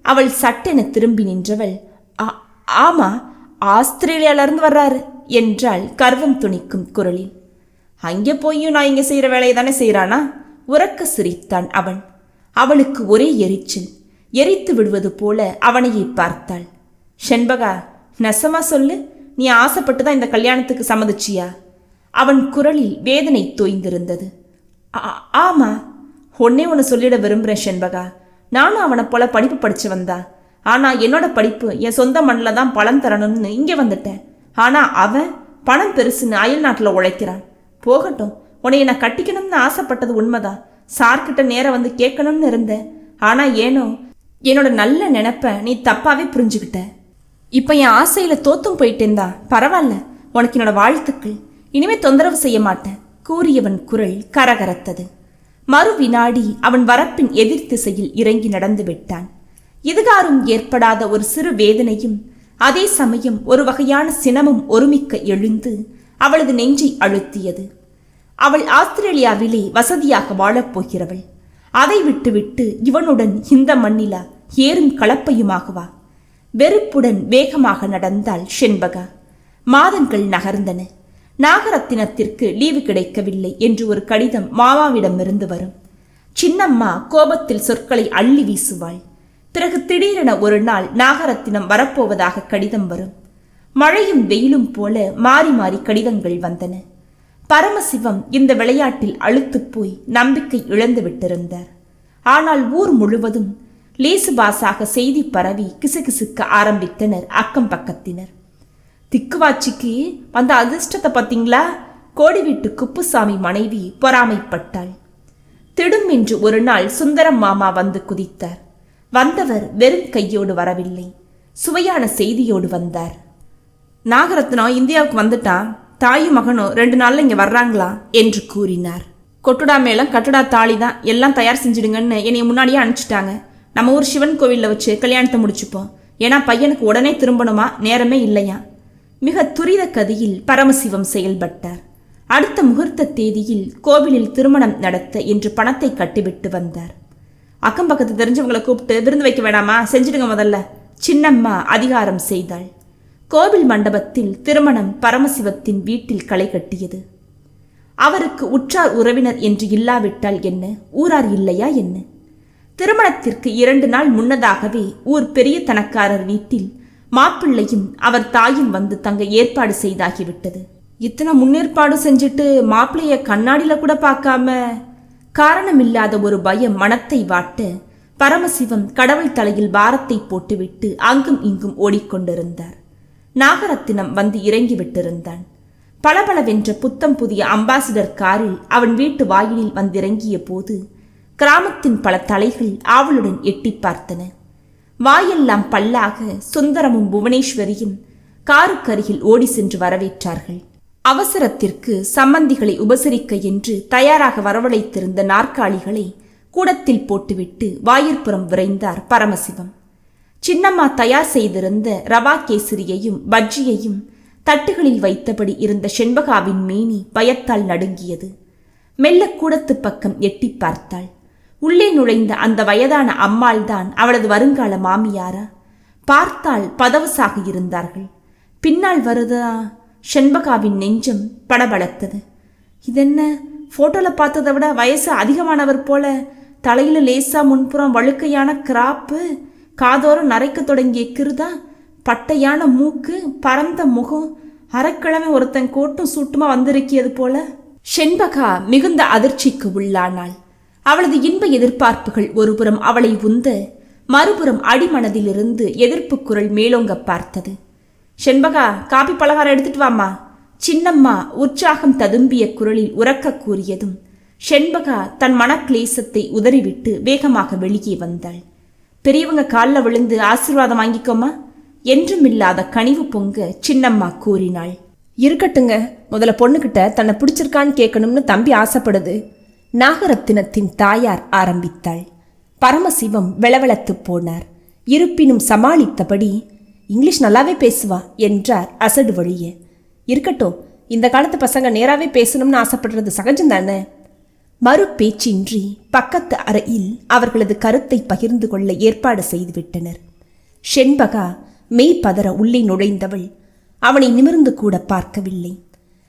அவள் சட்டென திரும்பி நின்றவள், ஆமா, ஆஸ்திரேலியாவிலிருந்து வர்றாரு என்றாள் கர்வம் துணிக்கும் குரலில். அங்கே போயும் நான் இங்கே செய்கிற வேலையை தானே செய்கிறானா? உறக்க சிரித்தான் அவன். அவளுக்கு ஒரே எரிச்சல், எரித்து விடுவது போல அவனையே பார்த்தாள். செண்பகா, நெசமா சொல்லு, நீ ஆசைப்பட்டு தான் இந்த கல்யாணத்துக்கு சம்மதிச்சியா? அவன் குரலில் வேதனை தோய்ந்திருந்தது. ஆமா, ஒன்னே ஒன்று சொல்லிட விரும்புகிறேன் செண்பகா. நானும் அவனை போல படிப்பு படிச்சு வந்தா. ஆனால் என்னோட படிப்பு என் சொந்த மண்ணில் தான் பலன் தரணும்னு இங்கே வந்துட்டேன். ஆனால் அவன் பணம் பெருசுன்னு அயல் நாட்டில் உழைக்கிறான். போகட்டும், உன்னை நான் கட்டிக்கணும்னு ஆசைப்பட்டது உண்மைதான். சார்கிட்ட நேரம் வந்து கேட்கணும்னு இருந்தேன். ஆனால் ஏனோ என்னோட நல்ல நினைப்ப நீ தப்பாவே புரிஞ்சுக்கிட்ட. இப்போ என் ஆசையில் தோத்தும் போயிட்டேன்தான். பரவாயில்ல, உனக்கு என்னோட வாழ்த்துக்கள். இனிமே தொந்தரவு செய்ய மாட்டேன் கூறியவன் குரல் கரகரத்தது. மறு வினாடி அவன் வரப்பின் எதிர் திசையில் இறங்கி நடந்து விட்டான். இதுகாரும் ஏற்படாத ஒரு சிறு வேதனையும் அதே சமயம் ஒரு வகையான சினமும் ஒருமிக்க எழுந்து அவளது நெஞ்சை அழுத்தியது. அவள் ஆஸ்திரேலியாவிலே வசதியாக வாழப்போகிறவள். அதை விட்டுவிட்டு இவனுடன் இந்த மண்ணிலா ஏறும் கலப்பையுமாகவா? வெறுப்புடன் வேகமாக நடந்தாள் செண்பகா. மாதங்கள் நகர்ந்தன. நாகரத்தினத்திற்கு லீவு கிடைக்கவில்லை என்று ஒரு கடிதம் மாமாவிடமிருந்து வரும். சின்னம்மா கோபத்தில் சொற்களை அள்ளி வீசுவாள். பிறகு திடீரென ஒரு நாள் நாகரத்தினம் வரப்போவதாக கடிதம் வரும். மழையும் வெயிலும் போல மாறி மாறி கடிதங்கள் வந்தன. பரமசிவம் இந்த விளையாட்டில் அழுத்து போய் நம்பிக்கை இழந்து விட்டிருந்தார். ஆனால் ஊர் முழுவதும் லேசுபாசாக செய்தி பரவி கிசுகிசுக்க ஆரம்பித்தனர் அக்கம் பக்கத்தினர். திக்குவாச்சிக்கு வந்த அதிர்ஷ்டத்தை பார்த்தீங்களா? கோடி வீட்டு குப்புசாமி மனைவி பொறாமைப்பட்டாள். திடும் என்று ஒரு நாள் சுந்தரம் மாமா வந்து குதித்தார். வந்தவர் வெறும் கையோடு வரவில்லை, சுவையான செய்தியோடு வந்தார். நாகரத்னம் இந்தியாவுக்கு வந்துட்டான், தாயும் மகனும் 2 நாள்ல இங்க வர்றாங்களா என்று கூறினார். கொட்டுடா மேளம் கட்டுடா தாலி தான், எல்லாம் தயார் செஞ்சிடுங்கன்னு என்னைய முன்னாடியே அனுப்பிச்சிட்டாங்க. நம்ம ஊர் சிவன் கோவிலில் வச்சு கல்யாணத்தை முடிச்சுப்போம். ஏன்னா பையனுக்கு உடனே திரும்பணுமா, நேரமே இல்லையா. மிக துரித கதியில் பரமசிவம் செயல்பட்டார். அடுத்த முகூர்த்த தேதியில் கோவிலில் திருமணம் நடத்த என்று பணத்தை கட்டிவிட்டு வந்தார். அக்கம் பக்கத்து தெரிஞ்சவங்களை கூப்பிட்டு விருந்து வைக்க வேணாமா, செஞ்சிடுங்க முதல்ல, சின்னம்மா அதிகாரம் செய்தாள். கோவில் மண்டபத்தில் திருமணம் பரமசிவத்தின் வீட்டில் களை கட்டியது. அவருக்கு உற்றார் உறவினர் என்று இல்லாவிட்டால் என்ன, ஊரார் இல்லையா என்ன? திருமணத்திற்கு 2 நாள் முன்னதாகவே ஊர் பெரிய தனக்காரர் வீட்டில் மாப்பிள்ளையும் அவர் தாயும் வந்து தங்க ஏற்பாடு செய்தாகிவிட்டது. இத்தனை முன்னேற்பாடு செஞ்சுட்டு மாப்பிள்ளைய கண்ணாடியில கூட பார்க்காம, காரணமில்லாத ஒரு பயம் மனத்தை வாட்ட பரமசிவம் கடவுள் தலையில் பாரத்தை போட்டுவிட்டு அங்கும் இங்கும் ஓடிக்கொண்டிருந்தார். நாகரத்தினம் வந்து இறங்கிவிட்டிருந்தான். பளபளவென்ற புத்தம் புதிய அம்பாசிடர் காரில் அவன் வீட்டு வாயிலில் வந்திறங்கிய போது கிராமத்தின் பல தலைகள் ஆவலுடன் எட்டி பார்த்தன. வாயெல்லாம் பல்லாக சுந்தரமும் புவனேஸ்வரியும் காருக்கருகில் ஓடி சென்று வரவேற்றார்கள். அவசரத்திற்கு சம்பந்திகளை உபசரிக்க என்று தயாராக வரவழைத்திருந்த நாற்காலிகளை கூடத்தில் போட்டுவிட்டு வாயிற்புறம் விரைந்தார் பரமசிவம். சின்னம்மா தயார் செய்திருந்த ரவா கேசரியையும் பஜ்ஜியையும் தட்டுகளில் வைத்தபடி இருந்த செண்பகாவின் மேனி பயத்தால் நடுங்கியது. மெல்ல கூடத்து பக்கம் எட்டி பார்த்தாள். உள்ளே நுழைந்த அந்த வயதான அம்மாள்தான் அவளது வருங்கால மாமியாரா? பார்த்தால் பதவசாக இருந்தார்கள். பின்னால் வருதா? செண்பகாவின் நெஞ்சம் படபடத்தது. இதென்ன, போட்டோல பார்த்ததை விட வயசு அதிகமானவர் போல, தலையில லேசா முன்புறம் வழுக்கையான கிராப்பு, காதோரம் நரைக்க தொடங்கிய கிருதா, பட்டையான மூக்கு, பரந்த முகம், அரைக்கிழமை ஒருத்தன் கோட்டும் சூட்டுமா வந்திருக்கியது போல. செண்பகா மிகுந்த அதிர்ச்சிக்கு உள்ளானாள். அவளது இன்ப எதிர்பார்ப்புகள் ஒருபுறம் அவளை உந்த, மறுபுறம் அடிமனதிலிருந்து எதிர்ப்பு குரல் மேலோங்க பார்த்தது. செண்பகா, காபி பலகாரம் எடுத்துட்டு வாமா. சின்னம்மா உற்சாகம் ததும்பிய குரலில் உரக்க கூறியதும் செண்பகா தன் மனக்லேசத்தை உதறிவிட்டு வேகமாக வெளியே வந்தாள். பெரியவங்க காலில் விழுந்து ஆசீர்வாதம் வாங்கிக்கோமா என்றுமில்லாத கனிவு பொங்க சின்னம்மா கூறினாள். இருக்கட்டுங்க, முதல்ல பொண்ணுகிட்ட தன்னை பிடிச்சிருக்கான்னு கேட்கணும்னு தம்பி ஆசைப்படுது. நாகரத்தினத்தின் தாயார் ஆரம்பித்தாள். பரமசிவம் வெளவெளத்து போனார். இருப்பினும் சமாளித்தபடி, இங்கிலீஷ் நல்லாவே பேசுவா என்றார் அசடு வழிய. இருக்கட்டும், இந்த காலத்து பசங்க நேராவே பேசணும்னு ஆசைப்படுறது சகஜம்தானே. மறு பேச்சின்றி பக்கத்து அறையில் அவர்களது கருத்தை பகிர்ந்து கொள்ள ஏற்பாடு செய்துவிட்டனர். செண்பகா மெய் பதற உள்ளே நுழைந்தவள் அவனை நிமிர்ந்து கூட பார்க்கவில்லை.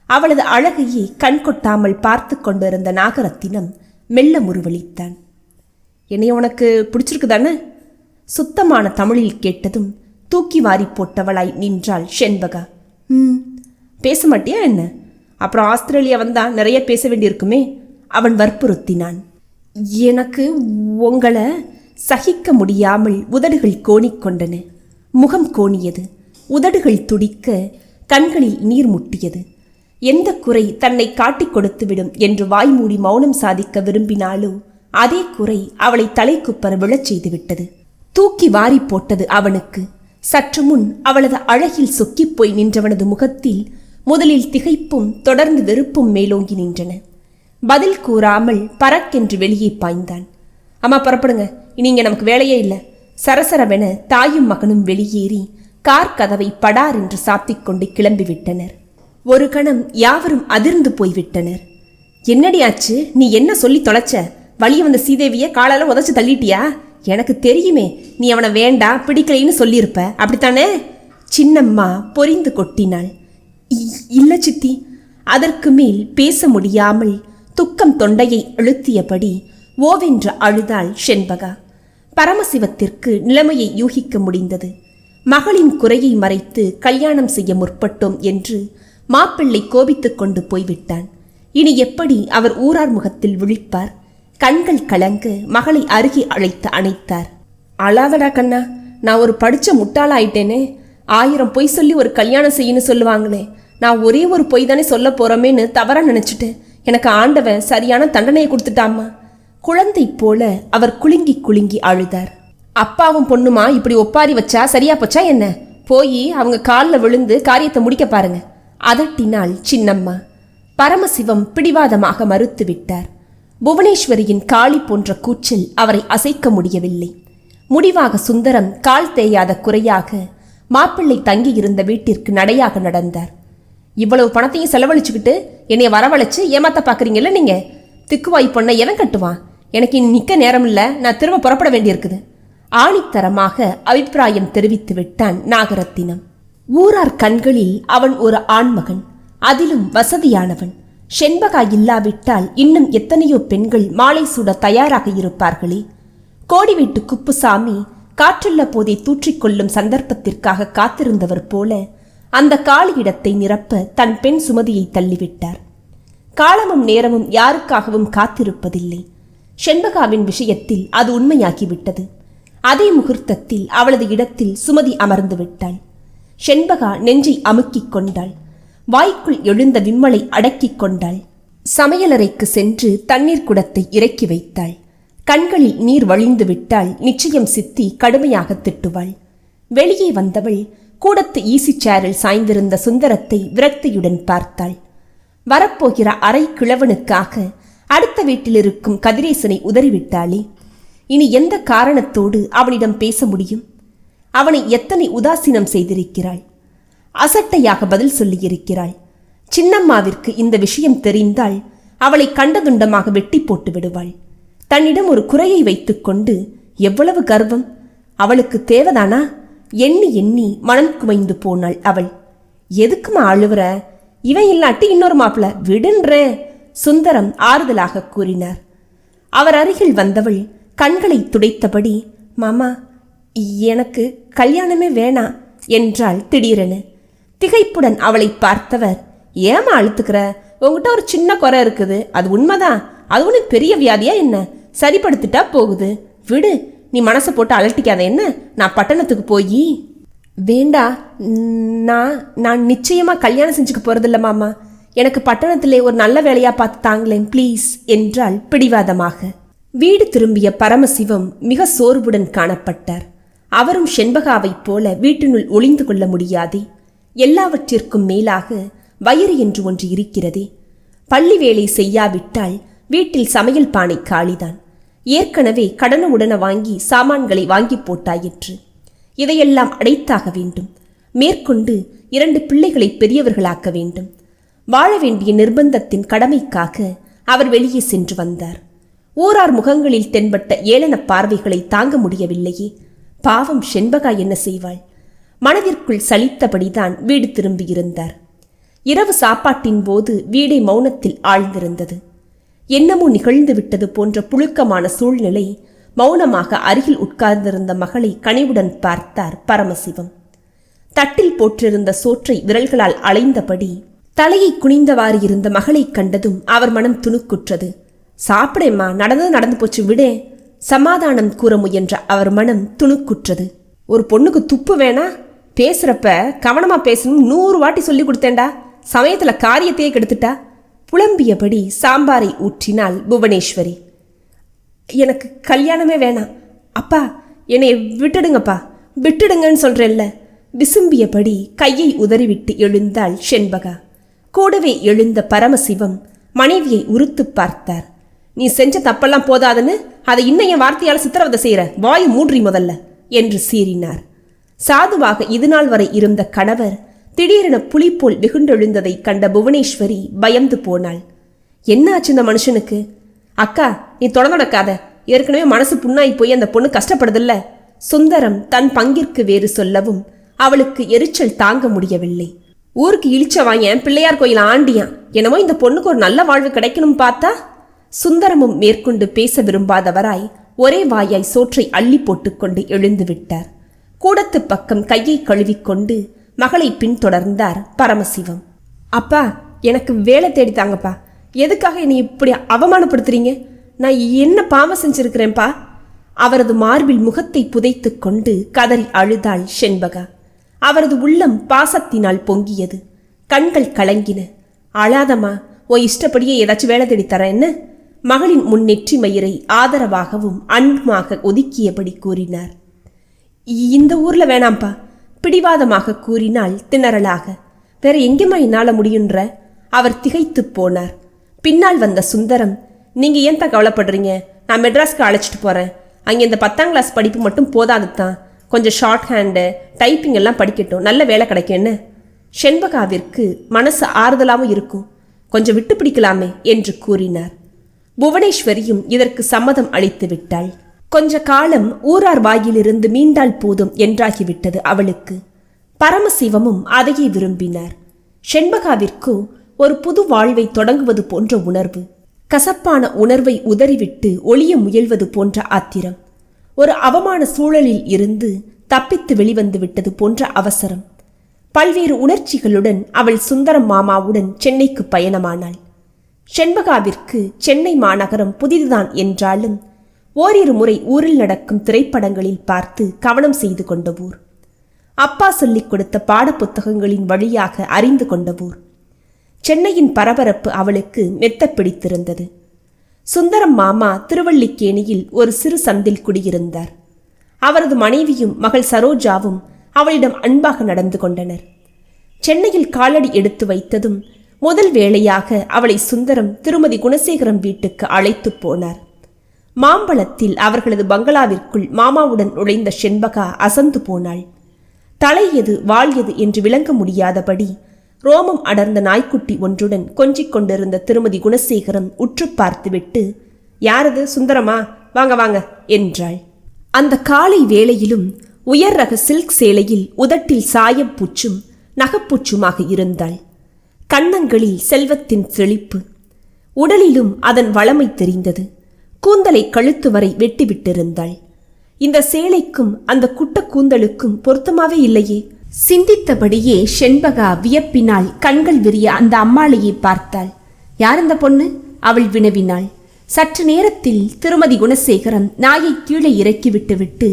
அவளது அழகையே கண் கொட்டாமல் பார்த்து கொண்டிருந்த நாகரத்தினம் மெல்ல முறுவலித்தான். என்னைய உனக்கு பிடிச்சிருக்குதானே? சுத்தமான தமிழில் கேட்டதும் தூக்கி வாரி போட்டவளாய் நின்றாள் செண்பகா. பேச மாட்டியா என்ன? அப்புறம் ஆஸ்திரேலியா வந்தா நிறைய பேச வேண்டியிருக்குமே. அவன் வற்புறுத்தினான். எனக்கு உங்களை சகிக்க முடியாமல் உதடுகள் கோணிக்கொண்டன. முகம் கோணியது. உதடுகள் துடிக்க, கண்களில் நீர் முட்டியது. எந்த குறை தன்னை காட்டிக் கொடுத்துவிடும் என்று வாய்மூடி மௌனம் சாதிக்க விரும்பினாலோ அதே குறை அவளை தலைக்குப்பர விழச் செய்துவிட்டது. தூக்கி வாரி போட்டது அவனுக்கு. சற்று முன் அவளது அழகில் சொக்கிப்போய் நின்றவனது முகத்தில் முதலில் திகைப்பும் தொடர்ந்து வெறுப்பும் மேலோங்கி நின்றன. பதில் கூறாமல் பறக்கென்று வெளியே பாய்ந்தான். அம்மா புறப்படுங்க, இனி இங்கே நமக்கு வேலையே இல்லை. சரசரவென தாயும் மகனும் வெளியேறி கார் கதவை படார் என்று சாத்திக்கொண்டு கிளம்பிவிட்டனர். ஒரு கணம் யாவரும் அதிர்ந்து போய்விட்டனர். என்னடி ஆச்சு? நீ என்ன சொல்லி தொலைச்ச? வழிய வந்த சீதேவிய காலால உதச்சு தள்ளிட்டியா? எனக்கு தெரியுமே, நீ அவனை வேண்டாம் பிடிக்கலைன்னு சொல்லியிருப்ப, அப்படித்தானே? சின்னம்மா பொரிந்து கொட்டினாள். இல்லை சித்தி. அதற்கு மேல் பேச முடியாமல் துக்கம் தொண்டையை அழுத்தியபடி ஓவென்று அழுதாள் செண்பகா. பரமசிவத்திற்கு நிலைமையை யூகிக்க முடிந்தது. மகளின் குறையை மறைத்து கல்யாணம் செய்ய முற்பட்டோம் என்று மாப்பிள்ளை கோபித்துக் கொண்டு போய்விட்டான். இனி எப்படி அவர் ஊரார் முகத்தில் விழிப்பார்? கண்கள் கலங்க மகளை அருகே அழைத்து அணைத்தார். அழாதடா கண்ணா, நான் ஒரு படிச்ச முட்டாளாயிட்டேனே. 1000 பொய் சொல்லி ஒரு கல்யாணம் செய்யணும் சொல்லுவாங்களே, நான் ஒரே ஒரு பொய் தானே சொல்ல போறோமேன்னு தவறா நினைச்சிட்டேன். எனக்கு ஆண்டவன் சரியான தண்டனையை கொடுத்துட்டாமா. குழந்தை போல அவர் குலுங்கி குலுங்கி அழுதார். அப்பாவும் பொண்ணுமா இப்படி ஒப்பாரி வச்சா சரியா போச்சா என்ன? போய் அவங்க காலில் விழுந்து காரியத்தை முடிக்க பாருங்க, அதட்டினாள் சின்னம்மா. பரமசிவம் பிடிவாதமாக மறுத்துவிட்டார். புவனேஸ்வரியின் காளி போன்ற கூச்சல் அவரை அசைக்க முடியவில்லை. முடிவாக சுந்தரம் கால் தேயாத குறையாக மாப்பிள்ளை தங்கியிருந்த வீட்டிற்கு நடையாக நடந்தார். இவ்வளவு பணத்தையும் செலவழிச்சுக்கிட்டு என்னைய வரவழைச்சு ஏமாத்த பாக்குறீங்கல்ல நீங்க? திக்குவாய் பொண்ணை எவன் கட்டுவான்? எனக்கு இனி நிக்க நேரம் இல்ல, நான் திரும்ப புறப்பட வேண்டியிருக்குது. ஆணித்தரமாக அபிப்பிராயம் தெரிவித்து விட்டான் நாகரத்தினம். ஊரார் கண்களில் அவன் ஒரு ஆண்மகன், அதிலும் வசதியானவன். செண்பகா இல்லாவிட்டால் இன்னும் எத்தனையோ பெண்கள் மாலை சூட தயாராக இருப்பார்களே. கோடி வீட்டு குப்புசாமி காற்றுள்ள போதை தூற்றிக்கொள்ளும் சந்தர்ப்பத்திற்காக காத்திருந்தவர் போல அந்த காலி இடத்தை நிரப்ப தன் பெண் சுமதியை தள்ளிவிட்டார். காலமும் நேரமும் யாருக்காகவும் காத்திருப்பதில்லை. செண்பகாவின் விஷயத்தில் அது உண்மையாகிவிட்டது. அதே முகூர்த்தத்தில் அவளது இடத்தில் சுமதி அமர்ந்து விட்டாள். செண்பகா நெஞ்சை அமுக்கிக் கொண்டாள். வாய்க்குள் எழுந்த விம்மலை அடக்கிக் கொண்டாள். சமையலறைக்கு சென்று தண்ணீர் குடத்தை இறக்கி வைத்தாள். கண்களில் நீர் வழிந்து விட்டால் நிச்சயம் சித்தி கடுமையாக திட்டுவாள். வெளியே வந்தவள் கூடத்து ஈசி சேரில் சாய்ந்திருந்த சுந்தரத்தை விரக்தியுடன் பார்த்தாள். வரப்போகிற அரை கிழவனுக்காக அடுத்த வீட்டில் இருக்கும் கதிரேசனை உதறிவிட்டாளே. இனி எந்த காரணத்தோடு அவனிடம் பேச முடியும்? அவனை எத்தனை உதாசீனம் செய்திருக்கிறாள். அசட்டையாக பதில் சொல்லியிருக்கிறாள். சின்னம்மாவிற்கு இந்த விஷயம் தெரிந்தால் அவளை கண்டதுண்டமாக வெட்டி போட்டு விடுவாள். தன்னிடம் ஒரு குறையை வைத்துக்கொண்டு எவ்வளவு கர்வம்! அவளுக்கு தேவதானா? எண்ணி எண்ணி மனம் குமைந்து போனாள் அவள். எதுக்குமா அழுவுற? இவன் இல்லாட்டி இன்னொரு மாப்பிள்ள விடுன்றே சுந்தரம் ஆறுதலாக கூறினார். அவர் அருகில் வந்தவள் கண்களை துடைத்தபடி, மாமா, எனக்கு கல்யாணமே வேணாம் என்றாள் திடீரென. திகைப்புடன் அவளை பார்த்தவர், ஏமா அழுத்துக்கிற? உங்ககிட்ட ஒரு சின்ன குறை இருக்குது, அது உண்மைதான். அது ஒன்றும் பெரிய வியாதியா என்ன? சரிப்படுத்திட்டா போகுது, விடு. நீ மனசை போட்டு அலட்டிக்காத என்ன? நான் பட்டணத்துக்கு போய் வேண்டா, நான் நிச்சயமா கல்யாணம் செஞ்சுக்க போறதில்ல மாமா. எனக்கு பட்டணத்திலே ஒரு நல்ல வேலையா பார்த்து தாங்களேன் ப்ளீஸ் என்றாள் பிடிவாதமாக. வீடு திரும்பிய பரமசிவம் மிக சோர்வுடன் காணப்பட்டார். அவரும் செண்பகாவைப் போல வீட்டினுள் ஒளிந்து கொள்ள முடியாதே. எல்லாவற்றிற்கும் மேலாக வயிறு என்று ஒன்று இருக்கிறதே. பள்ளி வேலை செய்யாவிட்டால் வீட்டில் சமையல் பானை காலிதான். ஏற்கனவே கடனுடன வாங்கி சாமான்களை வாங்கி போட்டாயிற்று. இதையெல்லாம் அடைத்தாக வேண்டும். மேற்கொண்டு 2 பிள்ளைகளை பெரியவர்களாக்க வேண்டும். வாழ வேண்டிய நிர்பந்தத்தின் கடமைக்காக அவர் வெளியே சென்று வந்தார். ஊரார் முகங்களில் தென்பட்ட ஏளன பார்வைகளை தாங்க முடியவில்லையே. பாவம் செண்பகா என்ன செய்வாள்? மனதிற்குள் சலித்தபடிதான் வீடு திரும்பியிருந்தார். இரவு சாப்பாட்டின் போது வீடை மௌனத்தில் ஆழ்ந்திருந்தது. என்னமோ நிகழ்ந்து விட்டது போன்ற புழுக்கமான சூழ்நிலை. மௌனமாக அருகில் உட்கார்ந்திருந்த மகளை கனிவுடன் பார்த்தார் பரமசிவம். தட்டில் போற்றிருந்த சோற்றை விரல்களால் அலைந்தபடி தலையை குனிந்தவாறு இருந்த மகளை கண்டதும் அவர் மனம் துணுக்குற்றது. சாப்பிடேம்மா, நடந்தது நடந்து போச்சு, விடே. சமாதானம் கூற முயன்ற அவர் மனம் துணுக்குற்றது. ஒரு பொண்ணுக்கு துப்பு வேணா? பேசுறப்ப கவனமா பேசணும் 100 வாட்டி சொல்லி கொடுத்தேன்டா. சமயத்துல காரியத்தையே கெடுத்துட்டா. புலம்பியபடி சாம்பாரை ஊற்றினாள் புவனேஸ்வரி. எனக்கு கல்யாணமே வேணாம் அப்பா, என்னை விட்டுடுங்கப்பா, விட்டுடுங்கன்னு சொல்றேன்ல. விசும்பியபடி கையை உதறிவிட்டு எழுந்தாள் செண்பகா. கூடவே எழுந்த பரமசிவம் மனைவியை உறுத்து பார்த்தார். நீ செஞ்ச தப்பெல்லாம் போதாதுன்னு அதை இன்னைய வார்த்தையால் சித்திரவதை செய்யற, வாயு மூன்றி முதல்ல என்று சீறினார். சாதுவாக இதுநாள் வரை இருந்த கணவர் திடீரென புலி போல் வெகுண்டெழுந்ததை கண்ட புவனேஸ்வரி பயந்து போனாள். என்ன ஆச்சு இந்த மனுஷனுக்கு? அக்கா, நீ தொடர்ந்துடக்காத, ஏற்கனவே மனசு புண்ணாய் போய் அந்த பொண்ணு கஷ்டப்படுதில்ல. சுந்தரம் தன் பங்கிற்கு வேறு சொல்லவும் அவளுக்கு எரிச்சல் தாங்க முடியவில்லை. ஊருக்கு இழிச்ச வாயன் பிள்ளையார் கோயில் ஆண்டியான், என்னமோ இந்த பொண்ணுக்கு ஒரு நல்ல வாழ்வு கிடைக்கணும் பார்த்தா. சுந்தரமும் மேற்கொண்டு பேச விரும்பாதவராய் ஒரே வாயாய் சோற்றை அள்ளி போட்டுக்கொண்டு எழுந்து விட்டார். கூடத்து பக்கம் கையை கழுவிக்கொண்டு மகளை பின்தொடர்ந்தார் பரமசிவம். அப்பா, எனக்கு வேலை தேடித்தாங்கப்பா. எதுக்காக என்னை இப்படி அவமானப்படுத்துறீங்க? நான் என்ன பாவம் செஞ்சிருக்கிறேன்ப்பா? அவரது மார்பில் முகத்தை புதைத்து கொண்டு கதறி அழுதாள் செண்பகா. அவரது உள்ளம் பாசத்தினால் பொங்கியது. கண்கள் கலங்கின. அழாதம்மா, ஓ இஷ்டப்படியே ஏதாச்சும் வேலை தேடித்தர என்ன? மகளின் முன்னெற்றி மயிரை ஆதரவாகவும் அன்புமாக ஒதுக்கியபடி கூறினார். இந்த ஊர்ல வேணாம்ப்பா, பிடிவாதமாக கூறினாள் திணறலாக. வேற எங்கேம்மா என்னால முடியுன்ற? அவர் திகைத்து போனார். பின்னால் வந்த சுந்தரம், நீங்க ஏன் தான் கவலைப்படுறீங்க? நான் மெட்ராஸ்க்கு அழைச்சிட்டு போறேன். அங்கே இந்த 10ஆம் கிளாஸ் படிப்பு மட்டும் போதாது தான், கொஞ்சம் ஷார்ட் ஹேண்டு டைப்பிங் எல்லாம் படிக்கட்டும், நல்ல வேலை கிடைக்கும்னு. செண்பகாவிற்கு மனசு ஆறுதலாகவும் இருக்கும். கொஞ்சம் விட்டு பிடிக்கலாமே என்று கூறினார். புவனேஸ்வரியும் இதற்கு சம்மதம் அளித்து விட்டாள். கொஞ்ச காலம் ஊரார் வாயிலிருந்து மீண்டால் போதும் என்றாகிவிட்டது அவளுக்கு. பரமசிவமும் அதையே விரும்பினார். செண்பகாவிற்கு ஒரு புது வாழ்வை தொடங்குவது போன்ற உணர்வு, கசப்பான உணர்வை உதறிவிட்டு ஒளிய முயல்வது போன்ற ஆத்திரம், ஒரு அவமான சூழலில் இருந்து தப்பித்து வெளிவந்து விட்டது போன்ற அவசரம். பல்வேறு உணர்ச்சிகளுடன் அவள் சுந்தரம் மாமாவுடன் சென்னைக்கு பயணமானாள். செண்பகாவிற்கு சென்னை மாநகரம் புதிதுதான் என்றாலும் ஓரிரு முறை ஊரில் நடக்கும் திரைப்படங்களில் பார்த்து கவனம் செய்து கொண்ட ஊர், அப்பா சொல்லிக் கொடுத்த பாடப்புத்தகங்களின் வழியாக அறிந்து கொண்ட ஊர். சென்னையின் பரபரப்பு அவளுக்கு மெத்த பிடித்திருந்தது. சுந்தரம் மாமா திருவல்லிக்கேணியில் ஒரு சிறு சந்தில் குடியிருந்தார். அவரது மனைவியும் மகள் சரோஜாவும் அவளிடம் அன்பாக நடந்து கொண்டனர். சென்னையில் காலடி எடுத்து வைத்ததும் முதல் வேளையாக அவளை சுந்தரம் திருமதி குணசேகரம் வீட்டுக்கு அழைத்து போனார். மாம்பழத்தில் அவர்களது பங்களாவிற்குள் மாமாவுடன் நுழைந்த செண்பகா அசந்து போனாள். தலை எது வாள் எது என்று விளங்க முடியாதபடி ரோமம் அடர்ந்த நாய்க்குட்டி ஒன்றுடன் கொஞ்சிக் கொண்டிருந்த திருமதி குணசேகரம் உற்று பார்த்துவிட்டு, யாரது, சுந்தரமா, வாங்க வாங்க என்றாள். அந்த காலை வேளையிலும் உயர் ரக சில்க் சேலையில் உதட்டில் சாயப்பூச்சும் நகப்பூச்சுமாக இருந்தாள். கன்னங்களில் செல்வத்தின் செழிப்பு, உடலிலும் அதன் வளமை தெரிந்தது. கூந்தலை கழுத்து வரை வெட்டிவிட்டிருந்தாள். இந்த சேலைக்கும் அந்த குட்ட கூந்தலுக்கும் பொருத்தமாவே இல்லையே. சிந்தித்தபடியே செண்பகா வியப்பினால் கண்கள் விரிய அந்த அம்மாளையை பார்த்தாள். யார் இந்த பொண்ணு? அவள் வினவினாள். சற்று நேரத்தில் திருமதி குணசேகரம் நாயை கீழே இறக்கி விட்டு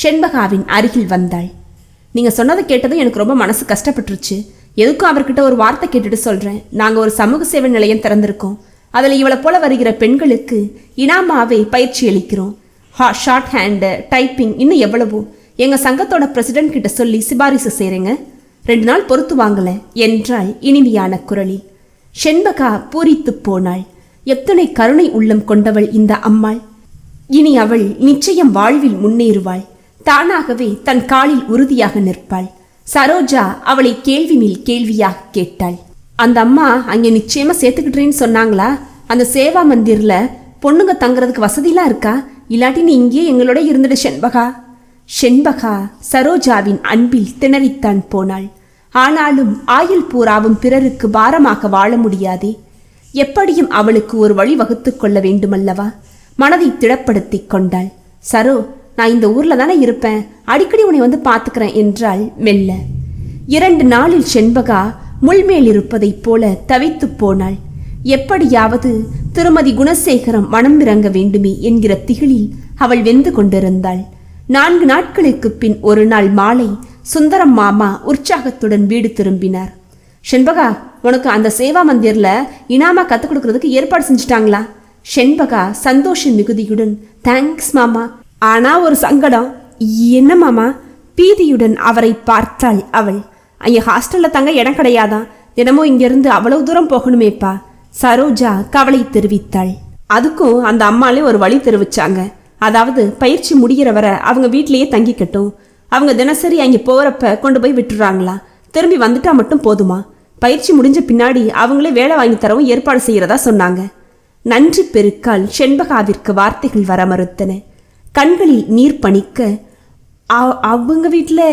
செண்பகாவின் அருகில் வந்தாள். நீங்க சொன்னதை கேட்டதும் எனக்கு ரொம்ப மனசு கஷ்டப்பட்டுருச்சு. எதுக்கும் அவர்கிட்ட ஒரு வார்த்தை கேட்டுட்டு சொல்றேன். நாங்க ஒரு சமூக சேவை நிலையம் திறந்திருக்கோம். அதில் இவளை போல வருகிற பெண்களுக்கு இனாமாவே பயிற்சி அளிக்கிறோம். ஷார்ட் ஹேண்டு டைப்பிங் இன்னும் எவ்வளவோ. எங்க சங்கத்தோட பிரசிடென்ட் கிட்ட சொல்லி சிபாரிசு செய்றேங்க. 2 நாள் பொறுத்து வாங்கல என்றாள் இனிமையான குரலில். செண்பகா பூரித்து போனாள். எத்தனை கருணை உள்ளம் கொண்டவள் இந்த அம்மாள். இனி அவள் நிச்சயம் வாழ்வில் முன்னேறுவாள். தானாகவே தன் காலில் உறுதியாக நிற்பாள். சரோஜா அவளை கேள்வி மேல் கேள்வியாக கேட்டாள். அந்த அம்மா அங்கே நிச்சயமா சேர்த்துக்கிட்டேன்னு சொன்னாங்களா? அந்த சேவா மந்திர்ல பொண்ணுங்க தங்குறதுக்கு வசதியெல்லாம் இருக்கா? இல்லாட்டி நீ இங்கே எங்களோட இருந்துடு செண்பகா. செண்பகா சரோஜாவின் அன்பில் திணறித்தான் போனாள். ஆனாலும் ஆயுள் பூராவும் பிறருக்கு பாரமாக வாழ முடியாதே. எப்படியும் அவளுக்கு ஒரு வழி வகுத்து கொள்ள வேண்டுமல்லவா? மனதை திடப்படுத்தி கொண்டாள். சரோ, நான் இந்த ஊர்ல தானே இருப்பேன், அடிக்கடி உன்னை வந்து பார்த்துக்கிறேன் என்றாள் மெல்ல. 2 நாளில் செண்பகா முள்மேல் இருப்பதைப் போல தவித்து போனாள். எப்படியாவது திருமதி குணசேகரம் மனம் இறங்க வேண்டுமே என்கிற திகிலில் அவள் வெந்து கொண்டிருந்தாள். 4 நாட்களுக்கு பின் ஒரு நாள் மாலை சுந்தரம் மாமா உற்சாகத்துடன் வீடு திரும்பினார். செண்பகா, உனக்கு அந்த சேவா மந்திர்ல இனாமா கத்துக் கொடுக்கறதுக்கு ஏற்பாடு செஞ்சுட்டாங்களா? செண்பகா சந்தோஷ மிகுதியுடன் தேங்க்ஸ் மாமா. ஆனா ஒரு சங்கடம். என்ன மாமா? பீதியுடன் அவரை பார்த்தாள் அவள். அங்க ஹாஸ்டல்ல தங்க இடம் கிடையாதான். தினமும் இங்கிருந்து அவ்வளவு தூரம் போகணுமேப்பா. சரோஜா கவலை தெரிவித்தாள். அதுக்கும் அந்த அம்மாலே ஒரு வழி தெரிவிச்சாங்க. அதாவது பயிற்சி முடிகிற வரை அவங்க வீட்லயே தங்கிக்கட்டும். அவங்க தினசரி அங்கே போறப்ப கொண்டு போய் விட்டுறாங்களா. திரும்பி வந்துட்டா மட்டும் போதுமா. பயிற்சி முடிஞ்ச பின்னாடி அவங்களே வேலை வாங்கி தரவும் ஏற்பாடு செய்யறதா சொன்னாங்க. நன்றி பெருக்கால் செண்பகாவிற்கு வார்த்தைகள் வர மறுத்தன. கண்களில் நீர் பணிக்க, அவங்க வீட்டில்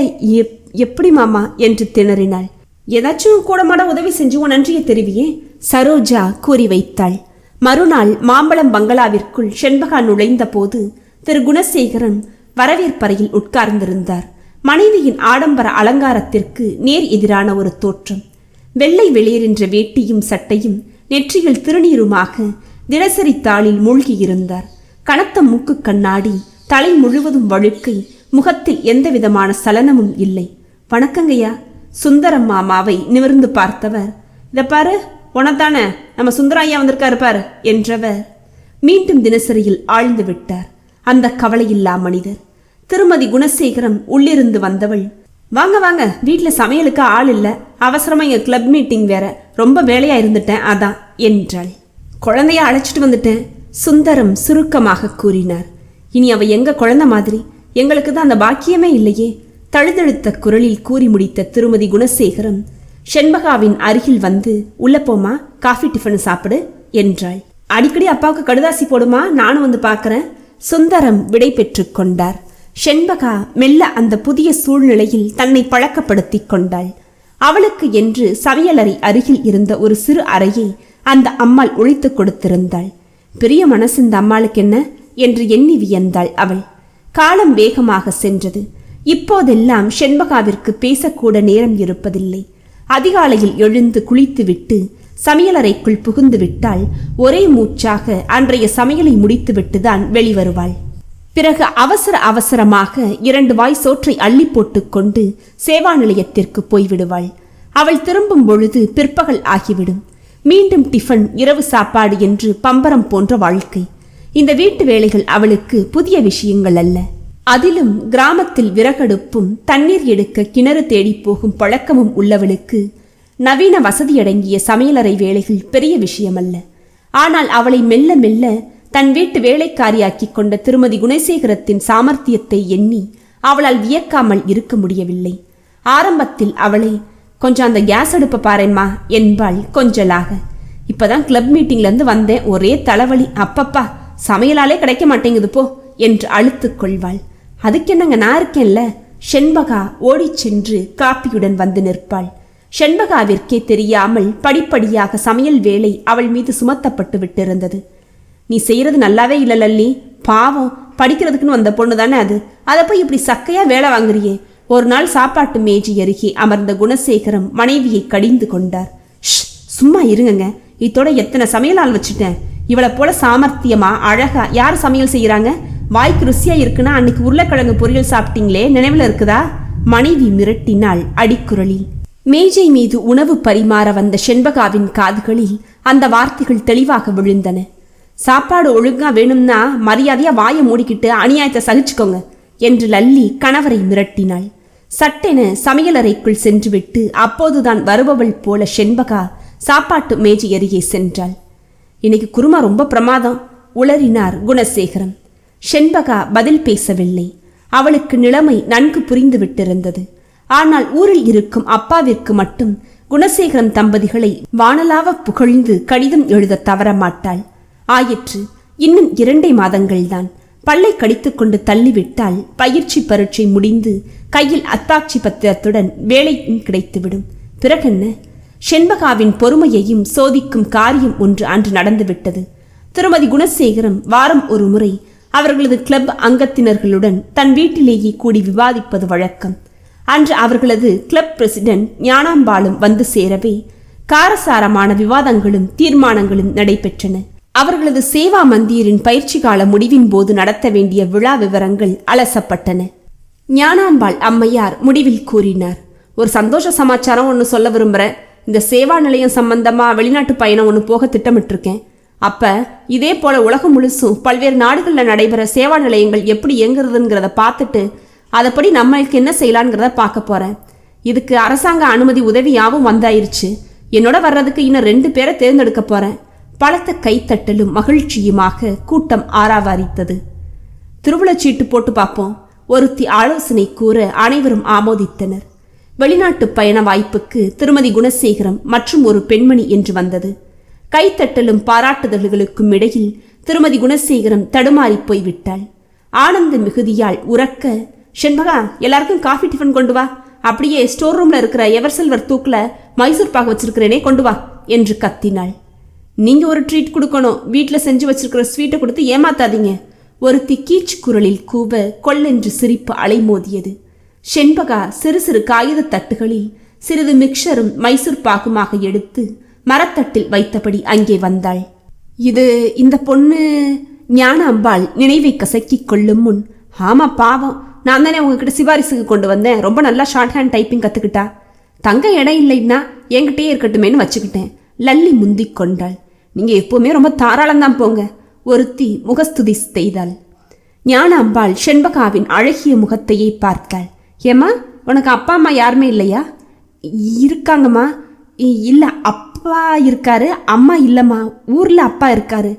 எப்படி மாமா என்று திணறினாள். ஏதாச்சும் கூடமாட உதவி செஞ்சு உன் நன்றியை தெரிவியே சரோஜா கூறி வைத்தாள். மறுநாள் மாம்பழம் பங்களாவிற்குள் செண்பகா நுழைந்த போது திரு குணசேகரன் வரவேற்பறையில் உட்கார்ந்திருந்தார். மனைவியின் ஆடம்பர அலங்காரத்திற்கு நேர் எதிரான ஒரு தோற்றம். வெள்ளை வெளியேறின்ற வேட்டியும் சட்டையும் நெற்றியில் திருநீருமாக தினசரி தாளில் மூழ்கியிருந்தார். கனத்த மூக்கு கண்ணாடி, தலை முழுவதும் வழுக்கை, முகத்தில் எந்தவிதமான சலனமும் இல்லை. வணக்கங்கய்யா. சுந்தரம் மாமாவை நிமிர்ந்து பார்த்தவர், இதை பாரு, உனத்தானே நம்ம சுந்தராய்யா வந்திருக்காரு பாரு என்றவர் மீண்டும் தினசரியில் ஆழ்ந்து விட்டார். அந்த கவலையில்லா மனிதர். திருமதி குணசேகரம் உள்ளிருந்து வந்தவள், வாங்க வாங்க, வீட்டில் சமையலுக்கு ஆள் இல்லை, அவசரமா இங்க கிளப் மீட்டிங் வேற, ரொம்ப வேலையா இருந்துட்டேன் அதான் என்றாள். குழந்தைய அழைச்சிட்டு வந்துட்டேன் சுந்தரம் சுருக்கமாக கூறினார். இனி அவ எங்க குழந்தை மாதிரி, எங்களுக்கு தான் அந்த பாக்கியமே இல்லையே. தழுதழுத்த குரலில் கூறி முடித்த திருமதி குணசேகரம் செண்பகாவின் அருகில் வந்து, உள்ள போமா, காஃபி டிஃபன் சாப்பிடு என்றாள். அடிக்கடி அப்பாவுக்கு கடுதாசி போடுமா, நானும் வந்து பார்க்கறேன். சுந்தரம் விடை பெற்று கொண்டார். செண்பகா மெல்ல அந்த புதிய சூழ்நிலையில் தன்னை பழக்கப்படுத்தி கொண்டாள். அவளுக்கு என்று சமையலறை அருகில் இருந்த ஒரு சிறு அறையை அந்த அம்மாள் ஒழித்து கொடுத்திருந்தாள். பெரிய மனசு இந்த அம்மாளுக்கு என்ன என்று எண்ணி வியந்தாள் அவள். காலம் வேகமாக சென்றது. இப்போதெல்லாம் செண்பகாவிற்கு பேசக்கூட நேரம் இருப்பதில்லை. அதிகாலையில் எழுந்து குளித்துவிட்டு சமையலறைக்குள் புகுந்து விட்டால் ஒரே மூச்சாக அன்றைய சமையலை முடித்துவிட்டுதான் வெளிவருவாள். பிறகு அவசர அவசரமாக 2 வாய் சோற்றை அள்ளி போட்டுக்கொண்டு சேவா நிலையத்திற்கு போய்விடுவாள். அவள் திரும்பும் பொழுது பிற்பகல் ஆகிவிடும். மீண்டும் டிஃபன், இரவு சாப்பாடு என்று பம்பரம் போன்ற வாழ்க்கை. இந்த வீட்டு வேலைகள் அவளுக்கு புதிய விஷயங்கள் அல்ல. அதிலும் கிராமத்தில் விறகடுப்பும் தண்ணீர் எடுக்க கிணறு தேடி போகும் பழக்கமும் உள்ளவளுக்கு நவீன வசதியடங்கிய சமையலறை வேலைகள் பெரிய விஷயமல்ல. ஆனால் அவளை மெல்ல மெல்ல தன் வீட்டு வேலைக்காரியாக்கி கொண்ட திருமதி குணசேகரத்தின் சாமர்த்தியத்தை எண்ணி அவளால் வியக்காமல் இருக்க முடியவில்லை. ஆரம்பத்தில் அவளை, கொஞ்சம் அந்த கேஸ் அடுப்பை பாரும்மா என்பாள் கொஞ்சலாக. இப்பதான் கிளப் மீட்டிங்ல இருந்து வந்தேன், ஒரே தலைவலி, அப்பப்பா சமையலாலே கிடைக்க மாட்டேங்குது போ என்று அழுத்துக் கொள்வாள். அதுக்கு என்னங்க, நான் இருக்கேன்ல. செண்பகா ஓடி சென்று காப்பியுடன் வந்து நிற்பாள். செண்பகாவிற்கே தெரியாமல் படிப்படியாக சமையல் வேலை அவள் மீது சுமத்தப்பட்டு விட்டிருந்தது. நீ செய்யறது நல்லாவே இல்லை லல்லி, பாவம், படிக்கிறதுக்குன்னு வந்த பொண்ணு தானே அது, அதை போய் இப்படி சக்கையா வேலை வாங்குறியே. ஒரு நாள் சாப்பாட்டு மேஜை அருகே அமர்ந்த குணசேகரம் மனைவியை கடிந்து கொண்டார். சும்மா இருங்கங்க, இதோட எத்தனை சமையலால் வச்சுட்டேன். இவளை போல சாமர்த்தியமா அழகா யார் சமையல் செய்யறாங்க? வாய்க்கு ருசியா இருக்குன்னா அன்னைக்கு உருளைக்கிழங்கு பொரியல் சாப்பிட்டீங்களே, நினைவுல இருக்குதா? மனைவி மிரட்டினாள் அடிக்குரலில். மேஜை மீது உணவு பரிமாற வந்த செண்பகாவின் காதுகளில் அந்த வார்த்தைகள் தெளிவாக விழுந்தன. சாப்பாடு ஒழுங்கா வேணும்னா மரியாதையா வாயை மூடிக்கிட்டு அநியாயத்தை சகிச்சுக்கோங்க என்று லல்லி கணவரை மிரட்டினாள். சட்டென சமையலறைக்குள் சென்றுவிட்டு அப்போதுதான் வருபவள் போல செண்பகா சாப்பாட்டு மேஜை அருகே சென்றாள். இன்னைக்கு குருமா ரொம்ப பிரமாதம் உளறினார் குணசேகரம். செண்பகா பதில் பேசவில்லை. அவளுக்கு நிலைமை நன்கு புரிந்து விட்டிருந்தது. ஆனால் ஊரில் இருக்கும் அப்பாவிற்கு மட்டும் குணசேகரம் தம்பதிகளை வானலாவ புகழ்ந்து கடிதம் எழுத தவறமாட்டாள். ஆயிற்று, இன்னும் 2 மாதங்கள்தான். பல்லை கடித்துக்கொண்டு தள்ளிவிட்டால் பயிற்சி பரீட்சை முடிந்து கையில் அத்தாட்சி பத்திரத்துடன் வேலையும் கிடைத்துவிடும். பிறகென்ன? செண்பகாவின் பொறுமையையும் சோதிக்கும் காரியம் ஒன்று அன்று நடந்துவிட்டது. திருமதி குணசேகரம் வாரம் ஒரு முறை அவர்களது கிளப் அங்கத்தினர்களுடன் தன் வீட்டிலேயே கூடி விவாதிப்பது வழக்கம். அன்று அவர்களது கிளப் பிரசிடென்ட் ஞானாம்பாளும் வந்து சேரவே காரசாரமான விவாதங்களும் தீர்மானங்களும் நடைபெற்றன. அவர்களது சேவா மந்திரின் பயிற்சி கால முடிவின் போது நடத்த வேண்டிய விழா விவரங்கள் அலசப்பட்டன. ஞானாம்பாள் அம்மையார் முடிவில் கூறினார், ஒரு சந்தோஷ சமாச்சாரம் ஒன்று சொல்ல விரும்புகிறேன். இந்த சேவா நிலையம் சம்பந்தமா வெளிநாட்டு பயணம் ஒன்று போக திட்டமிட்டிருக்கேன். அப்ப இதே போல உலகம் முழுசும் பல்வேறு நாடுகளில் நடைபெற சேவா நிலையங்கள் எப்படி இயங்குறதுங்கிறத பார்த்துட்டு அதைப்படி நம்மளுக்கு என்ன செய்யலாங்கிறத பார்க்க போறேன். இதுக்கு அரசாங்க அனுமதி உதவியாவும் வந்தாயிருச்சு. என்னோட வர்றதுக்கு இன்னும் 2 பேரை தேர்ந்தெடுக்க போறேன். பலத்த கைத்தட்டலும் மகிழ்ச்சியுமாக கூட்டம் ஆராவாரித்தது. திருவிழச்சீட்டு போட்டு பார்ப்போம், ஒருத்தி ஆலோசனை கூற அனைவரும் ஆமோதித்தனர். வெளிநாட்டு பயண வாய்ப்புக்கு திருமதி குணசேகரம் மற்றும் ஒரு பெண்மணி என்று வந்தது. கைத்தட்டலும் பாராட்டுதல்களுக்கும் இடையில் திருமதி குணசேகரம் தடுமாறி போய்விட்டாள். ஆனந்த மிகுதியால் உறக்க, செண்பகா, எல்லாருக்கும் காஃபி டிஃபன் கொண்டு வா, அப்படியே ஸ்டோர் ரூம்ல இருக்கிற எவர் சில்வர் தூக்குல மைசூர் பாகு வச்சிருக்கிறேனே கொண்டு வா என்று கத்தினாள். நீங்க ஒரு ட்ரீட் கொடுக்கணும், வீட்டில் செஞ்சு வச்சிருக்கிற ஸ்வீட்டை கொடுத்து ஏமாத்தாதீங்க. ஒருத்தி கீச்சு குரலில் கூவ கொள்ளென்று சிரிப்பு அலைமோதியது. செண்பகா சிறு சிறு காகித தட்டுகளில் சிறிது மிக்சரும் மைசூர் பாகுமாக எடுத்து மரத்தட்டில் வைத்தபடி அங்கே வந்தாள். இது இந்த பொண்ணு ஞானாம்பாள் நினைவை கசக்கிக் கொள்ளும் முன், ஆமா பாவம், நான் தானே உங்ககிட்ட சிபாரிசுக்கு கொண்டு வந்தேன், ரொம்ப நல்லா ஷார்ட் ஹேண்ட் டைப்பிங் கத்துக்கிட்டா, தங்க இடம் இல்லைன்னா என்கிட்டயே இருக்கட்டுமேனு வச்சுக்கிட்டேன். லல்லி முந்திக் கொண்டாள். நீங்க எப்பவுமே ரொம்ப தாராளம்தான் போங்க, ஒருத்தி முகஸ்துதி செய்தாள். ஞானாம்பாள் செண்பகாவின் அழகிய முகத்தையே பார்த்தாள். ஏம்மா, உனக்கு அப்பா அம்மா யாருமே இல்லையா? இருக்காங்கம்மா. இல்ல, அப்பா இருக்காரு, அம்மா இல்லம்மா, ஊர்ல அப்பா இருக்காரு.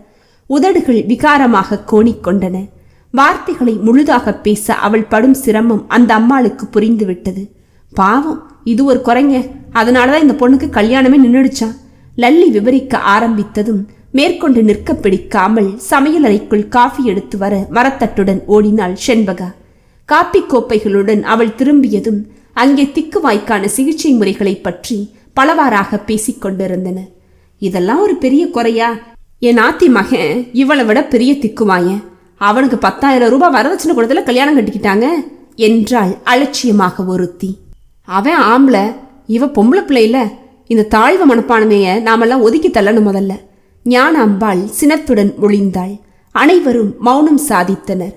உதடுகள் விகாரமாக கோணிக்கொண்டன. வார்த்தைகளை முழுதாக பேச அவள் படும் சிரமம் அந்த அம்மாளுக்கு புரிந்துவிட்டது. பாவம், இது ஒரு குறைங்க, அதனாலதான் இந்த பொண்ணுக்கு கல்யாணமே நின்றுடுச்சான். லல்லி விவரிக்க ஆரம்பித்ததும் மேற்கொண்டு நிற்க பிடிக்காமல் சமையலறைக்குள் காஃபி எடுத்து வர மரத்தட்டுடன் ஓடினாள் செண்பகா. காப்பி கோப்பைகளுடன் அவள் திரும்பியதும் அங்கே திக்குவாய்க்கான சிகிச்சை முறைகளை பற்றி பலவாறாக பேசிக் கொண்டிருந்தன. இதெல்லாம் ஒரு பெரிய குறையா? என் ஆத்தி மகன் இவளை விட பெரிய திக்குவாயன். அவனுக்கு 10,000 ரூபாய் வரதட்சணை கொடுத்துல கல்யாணம் கட்டிக்கிட்டாங்க என்றாள் அலட்சியமாக ஒருத்தி. அவன் ஆம்பளை, இவ பொம்பளை பிள்ளையில. இந்த தாழ்வு மனப்பான்மைய நாமெல்லாம் ஒதுக்கி தள்ளணும் முதல்ல. ஞானாம்பாள் சினத்துடன் ஒளிந்தாள். அனைவரும் மௌனம் சாதித்தனர்.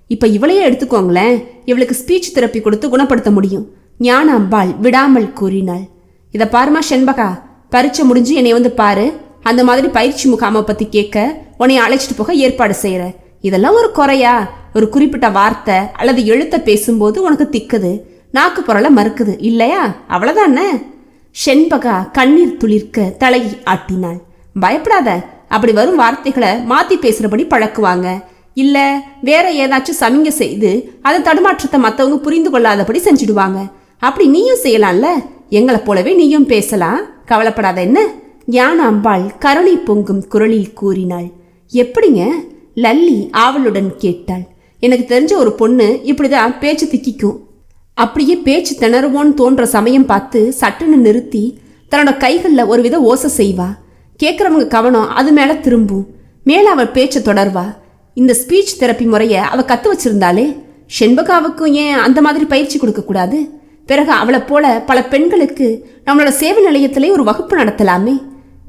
இப்ப இவளையே எடுத்துக்கோங்களேன், இவளுக்கு ஸ்பீச் தெரப்பி கொடுத்து குணப்படுத்த முடியும். ஞானாம்பாள் விடாமல் கூறினாள். இதை பாருமா செண்பகா, பரீட்சை முடிஞ்சு என்னை வந்து பாரு. அந்த மாதிரி பயிற்சி முகாமை பத்தி கேட்க உன்னை அழைச்சிட்டு போக ஏற்பாடு செய்யற. இதெல்லாம் ஒரு குறையா? ஒரு குறிப்பிட்ட வார்த்தை அல்லது எழுத்த பேசும்போது உனக்கு திக்குது, நாக்கு பொருளை மறுக்குது இல்லையா? அவ்வளவுதானே? செண்பகா கண்ணீர் துளிர்க்க தலையை ஆட்டினாள். பயப்படாத, அப்படி வரும் வார்த்தைகளை மாத்தி பேசுறபடி பழக்குவாங்க. இல்ல வேற ஏதாச்சும் சமிங்க செய்து அதை தடுமாற்றத்தை மற்றவங்க புரிந்து கொள்ளாதபடி செஞ்சிடுவாங்க. அப்படி நீயும் செய்யலாம்ல, எங்களை போலவே நீயும் பேசலாம், கவலைப்படாத என்ன? ஞானாம்பாள் கருணை பொங்கும் குரலில் கூறினாள். எப்படிங்க? லல்லி ஆவலுடன் கேட்டாள். எனக்கு தெரிஞ்ச ஒரு பொண்ணு இப்படிதான் பேச்சு திக்கிக்கும். அப்படியே பேச்சு திணறுவோன்னு தோன்ற சமயம் பார்த்து சட்டுன்னு நிறுத்தி தன்னோட கைகளில் ஒருவித ஓசை செய்வா. கேட்குறவங்க கவனம் அது மேலே திரும்பும். மேலே அவள் பேச்சை தொடர்வா. இந்த ஸ்பீச் தெரப்பி முறையை அவள் கற்று வச்சிருந்தாலே, செண்பகாவுக்கும் ஏன் அந்த மாதிரி பயிற்சி கொடுக்கக்கூடாது? பிறகு அவளை போல பல பெண்களுக்கு நம்மளோட சேவை நிலையத்திலே ஒரு வகுப்பு நடத்தலாமே.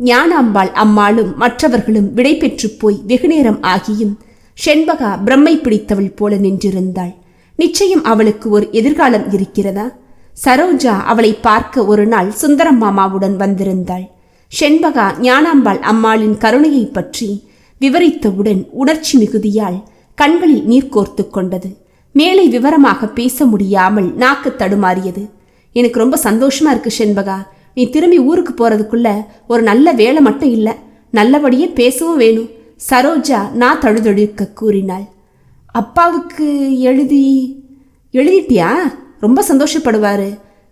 ஞானாம்பாள் அம்மாளும் மற்றவர்களும் விடை பெற்று போய் வெகுநேரம் ஆகியும் செண்பகா பிரம்மை பிடித்தவள் போல நின்றிருந்தாள். நிச்சயம் அவளுக்கு ஒரு எதிர்காலம் இருக்கிறதா? சரோஜா அவளை பார்க்க ஒரு நாள் சுந்தரம் மாமாவுடன் வந்திருந்தாள். செண்பகா ஞானாம்பாள் அம்மாளின் கருணையை பற்றி விவரித்தவுடன் உணர்ச்சி மிகுதியால் கண்களில் நீர் கோர்த்து கொண்டது. மேலே விவரமாக பேச முடியாமல் நாக்கு தடுமாறியது. எனக்கு ரொம்ப சந்தோஷமா இருக்கு செண்பகா, நீ திரும்பி ஊருக்கு போறதுக்குள்ள ஒரு நல்ல வேலை மட்டும் இல்லை, நல்லபடியே பேசவும் வேணும். சரோஜா நான் தழுதொழுக்க கூறினாள். அப்பாவுக்கு எழுதிட்டியா? ரொம்ப சந்தோஷப்படுவாரு,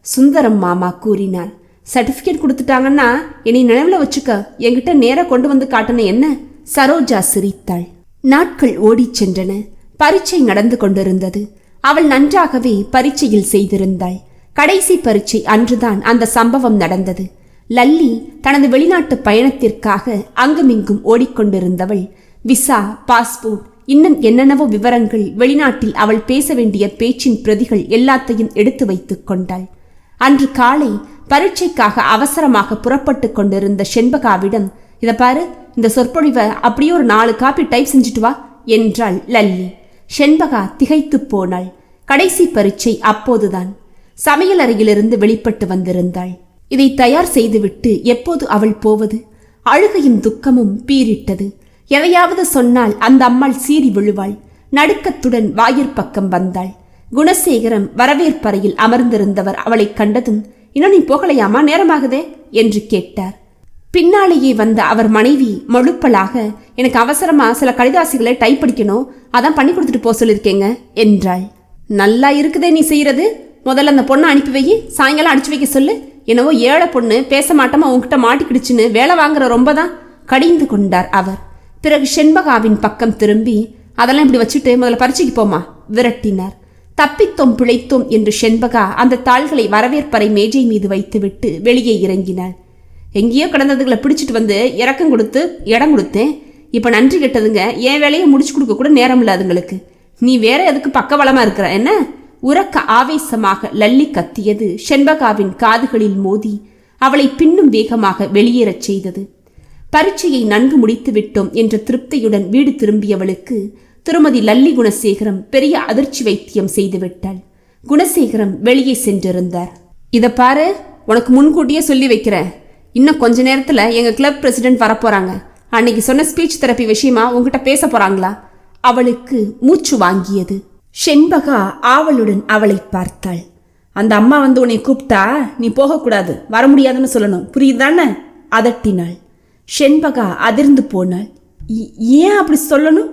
சுந்தரம் மாமா கூறினார். சர்டிஃபிகேட் கொடுத்துட்டாங்கன்னா என்னை நினைவில் வச்சுக்க, என்கிட்ட நேராக கொண்டு வந்து காட்டணும் என்ன? சரோஜா சிரித்தாள். நாட்கள் ஓடிச் சென்றன. பரீட்சை நடந்து கொண்டிருந்தது. அவள் நன்றாகவே பரீட்சையில் செய்திருந்தாள். கடைசி பரீட்சை அன்றுதான் அந்த சம்பவம் நடந்தது. லல்லி தனது வெளிநாட்டு பயணத்திற்காக அங்குமிங்கும் ஓடிக்கொண்டிருந்தவள் விசா, பாஸ்போர்ட், இன்னும் என்னென்னவோ விவரங்கள், வெளிநாட்டில் அவள் பேச வேண்டிய பேச்சின் பிரதிகள் எல்லாத்தையும் எடுத்து வைத்துக் கொண்டாள். அன்று காலை பரீட்சைக்காக அவசரமாக புறப்பட்டு கொண்டிருந்த செண்பகாவிடம், இதை பாரு, இந்த சொற்பொழிவை அப்படியே ஒரு 4 காப்பி டைப் செஞ்சுட்டு வா என்றாள் லல்லி. செண்பகா திகைத்து போனாள். கடைசி பரீட்சை அப்போதுதான். சமையலறையிலிருந்து வெளிப்பட்டு வந்திருந்தாள். இதை தயார் செய்துவிட்டு எப்போது அவள் போவது? அழுகையும் துக்கமும் பீரிட்டது. எதையாவது சொன்னால் அந்த அம்மாள் சீறி விழுவாள். நடுக்கத்துடன் வாயிற்பக்கம் வந்தாள். குணசேகரம் வரவேற்பறையில் அமர்ந்திருந்தவர் அவளை கண்டதும், இன்னும் நீ போகலையாமா, நேரமாகுதே என்று கேட்டார். பின்னாலேயே வந்த அவர் மனைவி மழுப்பலாக, எனக்கு அவசரமா சில கடிதாசிகளை டைப் படிக்கணும், அதான் பண்ணி கொடுத்துட்டு போக சொல்லியிருக்கேங்க என்றாள். நல்லா இருக்குதே நீ செய்யறது, முதல்ல அந்த பொண்ணை அனுப்பி வை, சாயங்காலம் அடிச்சு வைக்க சொல்லு. என்னவோ ஏழை பொண்ணு பேச மாட்டோமா உங்ககிட்ட மாட்டிக்கிடுச்சுன்னு வேலை வாங்குற ரொம்ப தான் கடிந்து கொண்டார் அவர். பிறகு செண்பகாவின் பக்கம் திரும்பி, அதெல்லாம் இப்படி வச்சுட்டு முதல்ல பரீட்சைக்கு போமா விரட்டினார். தப்பித்தோம் பிழைத்தோம் என்று செண்பகா அந்த தாள்களை வரவேற்பறை மேஜை மீது வைத்துவிட்டு வெளியே இறங்கினாள். எங்கேயோ கிடந்ததுகளை பிடிச்சிட்டு வந்து இறக்கம் கொடுத்து இடம் கொடுத்தேன். இப்போ நன்றி கெட்டதுங்க என் வேலையை முடிச்சு கொடுக்க கூட நேரம் இல்லாதுங்களுக்கு. நீ வேற எதுக்கு பக்கவளமா இருக்கிற என்ன? உறக்க ஆவேசமாக லல்லி கத்தியது செண்பகாவின் காதுகளில் மோதி அவளை பின்னும் வேகமாக வெளியேறச் செய்தது. பரீட்சையை நன்கு முடித்து விட்டோம் என்ற திருப்தியுடன் வீடு திரும்பியவளுக்கு திருமதி லல்லி குணசேகரம் பெரிய அதிர்ச்சி வைத்தியம் செய்துவிட்டாள். குணசேகரம் வெளியே சென்றிருந்தார். இதை பாரு, உனக்கு முன்கூட்டியே சொல்லி வைக்கிறேன், இன்னும் கொஞ்ச நேரத்துல எங்க கிளப் பிரசிடென்ட் வரப்போறாங்க. அன்னைக்கு சொன்ன ஸ்பீச் தெரப்பி விஷயமா உங்ககிட்ட பேச போறாங்களா? அவளுக்கு மூச்சு வாங்கியது. செண்பகா ஆவலுடன் அவளை பார்த்தாள். அந்த அம்மா வந்து உன்னை கூப்பிட்டா நீ போகக்கூடாது, வர முடியாதுன்னு சொல்லணும், புரியுதானே? அதட்டினாள். செண்பகா அதிர்ந்து போனாள். ஏன் அப்படி சொல்லணும்?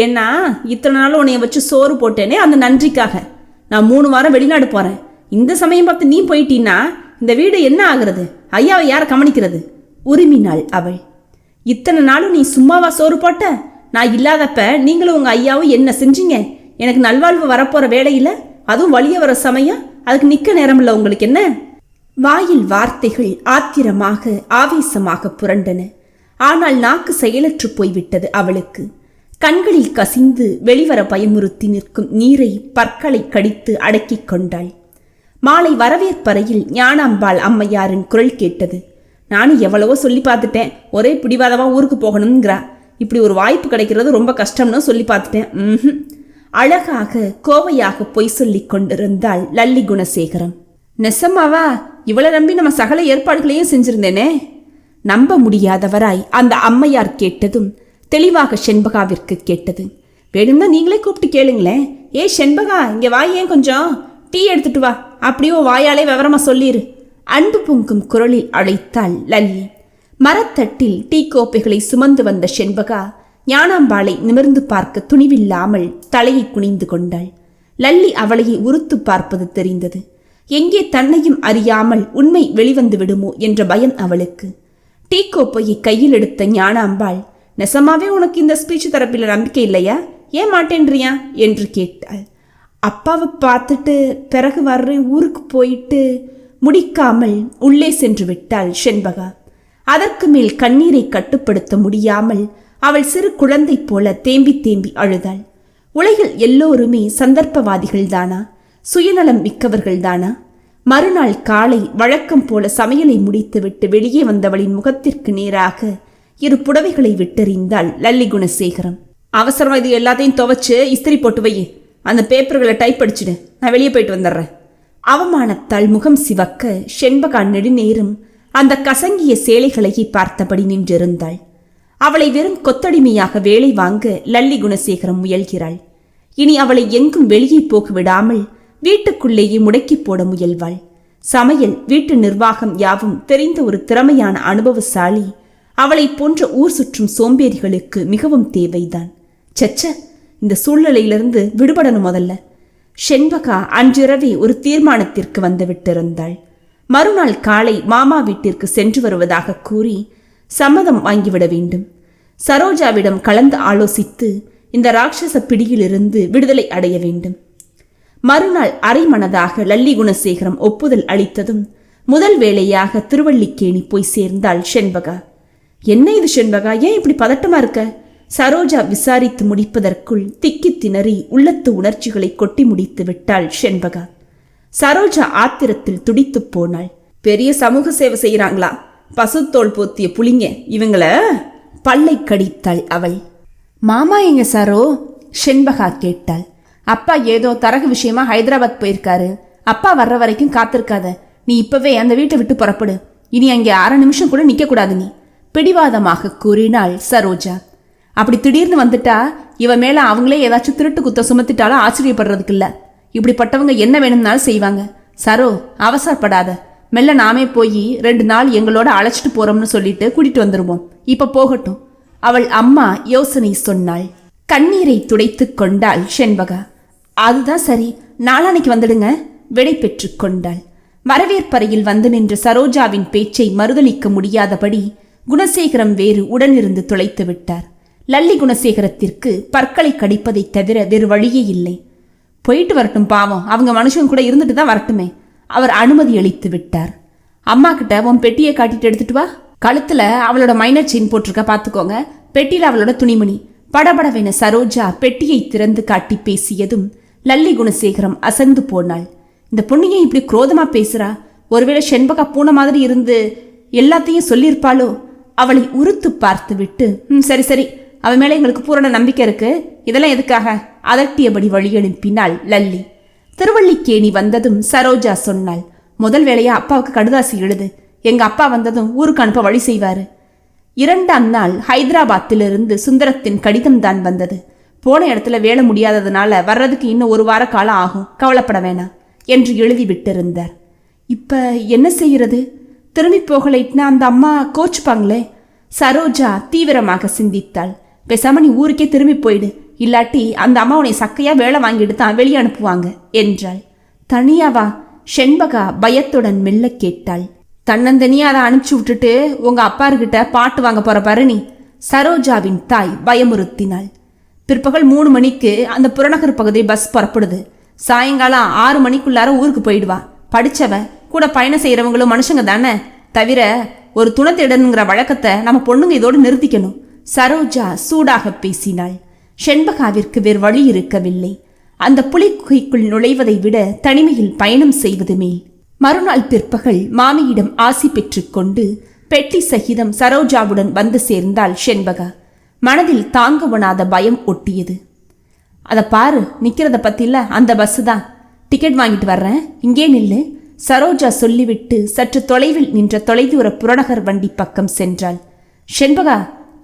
ஏன்னா இத்தனை நாள் உன்னைய வச்சு சோறு போட்டேனே அந்த நன்றிக்காக. நான் 3 வாரம் வெளிநாடு போகிறேன். இந்த சமயம் பார்த்து நீ போயிட்டீன்னா இந்த வீடு என்ன ஆகுறது? ஐயாவை யாரை கவனிக்கிறது? உரிமினாள் அவள். இத்தனை நாளும் நீ சும்மாவா சோறு போட்ட? நான் இல்லாதப்ப நீங்களும் உங்கள் ஐயாவும் என்ன செஞ்சீங்க? எனக்கு நல்வாழ்வு வரப்போகிற வேலையில் அதுவும் வழிய வர சமயம் அதுக்கு நிற்க நேரம் இல்லை உங்களுக்கு என்ன? வாயில் வார்த்தைகள் ஆத்திரமாக ஆவேசமாக புரண்டன. ஆனால் நாக்கு செயலற்று போய்விட்டது அவளுக்கு. கண்களில் கசிந்து வெளிவர பயமுறுத்தி நிற்கும் நீரை பற்களை கடித்து அடக்கிக் கொண்டாள். மாலை வரவேற்பறையில் ஞானாம்பாள் அம்மையாரின் குரல் கேட்டது. நானும் எவ்வளவோ சொல்லி பார்த்துட்டேன், ஒரே பிடிவாதமாக ஊருக்கு போகணுங்கிறா. இப்படி ஒரு வாய்ப்பு கிடைக்கிறது ரொம்ப கஷ்டம்னு சொல்லி பார்த்துட்டேன். அழகாக கோவையாக பொய் சொல்லி கொண்டிருந்தாள் லல்லி குணசேகரம். நெசமாவா? இவளை நம்பி நம்ம சகல ஏற்பாடுகளையும் செஞ்சிருந்தேனே. நம்ப முடியாதவராய் அந்த அம்மையார் கேட்டதும் தெளிவாக செண்பகாவிற்கு கேட்டது. வேணும்னா நீங்களே கூப்பிட்டு கேளுங்களேன். ஏ செண்பகா, இங்கே வா, ஏன் கொஞ்சம் டீ எடுத்துட்டு வா. அப்படியோ வாயாலே விவரமா சொல்லிரு. அன்பு பொங்கும் குரலில் அழைத்தாள் லல்லி. மரத்தட்டில் டீ கோப்பைகளை சுமந்து வந்த செண்பகா ஞானாம்பாளை நிமிர்ந்து பார்க்க துணிவில்லாமல் தலையை குனிந்து கொண்டாள். லல்லி அவளையை உறுத்து பார்ப்பது தெரிந்தது. எங்கே தன்னையும் அறியாமல் உண்மை வெளிவந்து விடுமோ என்ற பயம் அவளுக்கு. டீ கோப்பையை கையில் எடுத்த ஞானாம்பாள், நெசமாவே உனக்கு இந்த ஸ்பீச் தெரப்பில நம்பிக்கை இல்லையா? ஏன் மாட்டேன்றியா என்று கேட்டாள். அப்பாவை பார்த்துட்டு பிறகு வர்றேன், ஊருக்கு போயிட்டு முடிக்காமல் உள்ளே சென்று விட்டாள் செண்பகா. அதற்கு மேல் கண்ணீரை கட்டுப்படுத்த முடியாமல் அவள் சிறு குழந்தை போல தேம்பி தேம்பி அழுதாள். உலகில் எல்லோருமே சந்தர்ப்பவாதிகள்தானா? சுயநலம் மிக்கவர்கள்தானா? மறுநாள் காலை வழக்கம் போல சமையலை முடித்துவிட்டு வெளியே வந்தவளின் முகத்திற்கு நேராக 2 புடவைகளை விட்டெறிந்தாள் லல்லி குணசேகரம். அவசரமா இது எல்லாத்தையும் துவைச்சு இஸ்திரி போட்டு வை. அந்த பேப்பர்களை டைப் அடிச்சிடு. நான் வெளியே போயிட்டு வந்துடுறேன். அவமானத்தால் முகம் சிவக்க செண்பகா நெடுநேரம் அந்த கசங்கிய சேலைகளையே பார்த்தபடி நின்றிருந்தாள். அவளை வெறும் கொத்தடிமையாக வேலை வாங்க லல்லி குணசேகரம் முயல்கிறாள். இனி அவளை எங்கும் வெளியே போக விடாமல் வீட்டுக்குள்ளேயே முடக்கி போட முயல்வாள். சமையல், வீட்டு நிர்வாகம் யாவும் தெரிந்த ஒரு திறமையான அனுபவசாலி அவளை போன்ற ஊர் சுற்றும் சோம்பேறிகளுக்கு மிகவும் தேவைதான். சச்ச, இந்த சூழ்நிலையிலிருந்து விடுபடணும் முதல்ல. செண்பகா அன்றிரவே ஒரு தீர்மானத்திற்கு வந்து விட்டிருந்தாள். மறுநாள் காலை மாமா வீட்டிற்கு சென்று வருவதாக கூறி சம்மதம் வாங்கிவிட வேண்டும். சரோஜாவிடம் கலந்து ஆலோசித்து இந்த ராட்சச பிடியிலிருந்து விடுதலை அடைய வேண்டும். மறுநாள் அரைமனதாக லல்லி குணசேகரம் ஒப்புதல் அளித்ததும் முதல் வேளையாக திருவல்லிக்கேணி போய் சேர்ந்தாள் செண்பகா. என்ன இது செண்பகா, ஏன் இப்படி பதட்டமா இருக்க? சரோஜா விசாரித்து முடிப்பதற்குள் திக்கி திணறி உள்ளத்து உணர்ச்சிகளை கொட்டி முடித்து விட்டாள் செண்பகா. சரோஜா ஆத்திரத்தில் துடித்து போனாள். பெரிய சமூக சேவை செய்யறாங்களா? பசுத்தோல் போத்திய புளிங்க இவங்கள! பல்லை கடித்தாள் அவள். மாமா எங்க சரோ? செண்பகா கேட்டாள். அப்பா ஏதோ தரகு விஷயமா ஹைதராபாத் போயிருக்காரு. அப்பா வர்ற வரைக்கும் காத்திருக்காத. நீ இப்பவே அந்த வீட்டை விட்டு புறப்படு. இனி அங்கே 1/2 நிமிஷம் கூட நிக்க கூடாது நீ, பிடிவாதமாக கூறினாள் சரோஜா. அப்படி திடீர்னு வந்துட்டா இவ மேல அவங்களே ஏதாச்சும் திருட்டு குத்த சுமத்திட்டாலும் ஆச்சரியப்படுறதுக்கு இல்ல. இப்படிப்பட்டவங்க என்ன வேணும்னாலும் செய்வாங்க. சரோ, அவசரப்படாத. மெல்ல நாமே போய் 2 நாள் எங்களோட அழைச்சிட்டு போறோம்னு சொல்லிட்டு கூட்டிட்டு வந்துருவோம். இப்ப போகட்டும். அவள் அம்மா யோசனை சொன்னாள். கண்ணீரை துடைத்து கொண்டாள் செண்பகா. அதுதான் சரி, நாளானைக்கு வந்துடுங்க. விடை பெற்று கொண்டாள். வரவேற்பறையில் வந்து நின்ற சரோஜாவின் பேச்சை மறுதளிக்க முடியாதபடி குணசேகரம் வேறு உடனிருந்து தொலைத்து விட்டார். லல்லி குணசேகரத்திற்கு பற்களை கடிப்பதை தவிர வேறு வழியே இல்லை. போயிட்டு வரட்டும், பாவம், அவங்க மனுஷன் கூட இருந்துட்டு தான் வரட்டுமே. அவர் அனுமதி அளித்து விட்டார். அம்மா கிட்ட உன் பெட்டியை காட்டிட்டு எடுத்துட்டு வா. கழுத்துல அவளோட மைனர் செயின் போட்டிருக்க, பாத்துக்கோங்க. பெட்டியில அவளோட துணிமணி. படபடவென சரோஜா பெட்டியை திறந்து காட்டி பேசியதும் லல்லி குணசேகரம் அசந்து போனாள். இந்த பொண்ணுங்க இப்படி குரோதமா பேசுறா? ஒருவேளை செண்பகா பூனை மாதிரி இருந்து எல்லாத்தையும் சொல்லியிருப்பாளோ? அவளை உறுத்து பார்த்து விட்டு, சரி சரி, அவன் மேலே எங்களுக்கு பூரண நம்பிக்கை இருக்கு. இதெல்லாம் எதுக்காக? அதட்டியபடி வழி அனுப்பினாள் லல்லி. திருவல்லிக்கேணி வந்ததும் சரோஜா சொன்னாள். முதல் வேளையா அப்பாவுக்கு கடுதாசி எழுது. எங்க அப்பா வந்ததும் ஊருக்கு அனுப்ப வழி செய்வாரு. 2ஆம் நாள் ஹைதராபாத்திலிருந்து சுந்தரத்தின் கடிதம் தான் வந்தது. போன இடத்துல வேலை முடியாததுனால வர்றதுக்கு இன்னும் 1 வார காலம் ஆகும், கவலைப்பட வேணாம் என்று எழுதி விட்டிருந்தார். இப்ப என்ன செய்யறது? திரும்பி போகலைட்னா அந்த அம்மா கோச்சுப்பாங்களே. சரோஜா தீவிரமாக சிந்தித்தாள். பேசாம நீ ஊருக்கே திரும்பி போயிடு. இல்லாட்டி அந்த அம்மா உன்னை சக்கையா வேலை வாங்கிட்டு தான் வெளியே அனுப்புவாங்க என்றாள். தனியாவா? செண்பகா பயத்துடன் மெல்ல கேட்டாள். தன்னந்தனியா அதை அனுப்பிச்சு விட்டுட்டு உங்க அப்பாருக்கிட்ட பாட்டு வாங்க போற பாரு நீ, சரோஜாவின் தாய் பயமுறுத்தினாள். பிற்பகல் 3 மணிக்கு அந்த புறநகர் பகுதி பஸ் புறப்படுது. சாயங்காலம் 6 மணிக்குள்ளார ஊருக்கு போயிடுவா. படிச்சவ, கூட பயணம் செய்யறவங்களும் மனுஷங்க தானே. தவிர ஒரு துணத்திடனுங்கிற வழக்கத்தை நம்ம பொண்ணுங்க இதோடு நிறுத்திக்கணும். சரோஜா சூடாக பேசினாள். செண்பகாவிற்கு வேறு வழி இருக்கவில்லை. அந்த புலிக்குகைக்குள் நுழைவதை விட தனிமையில் பயணம் செய்வது மேல். மறுநாள் பிற்பகல் மாமியிடம் ஆசி பெற்றுக்கொண்டு பெட்டி சகிதம் சரோஜாவுடன் வந்து சேர்ந்தாள் செண்பகா. மனதில் தாங்கவனாத பயம் ஒட்டியது. அதை பாரு, நிக்கிறத பத்தில அந்த பஸ் தான். டிக்கெட் வாங்கிட்டு வர்றேன், இங்கே நில்லு, சரோஜா சொல்லிவிட்டு சற்று தொலைவில் நின்ற தொலைதூர புறநகர் வண்டி பக்கம் சென்றாள். செண்பகா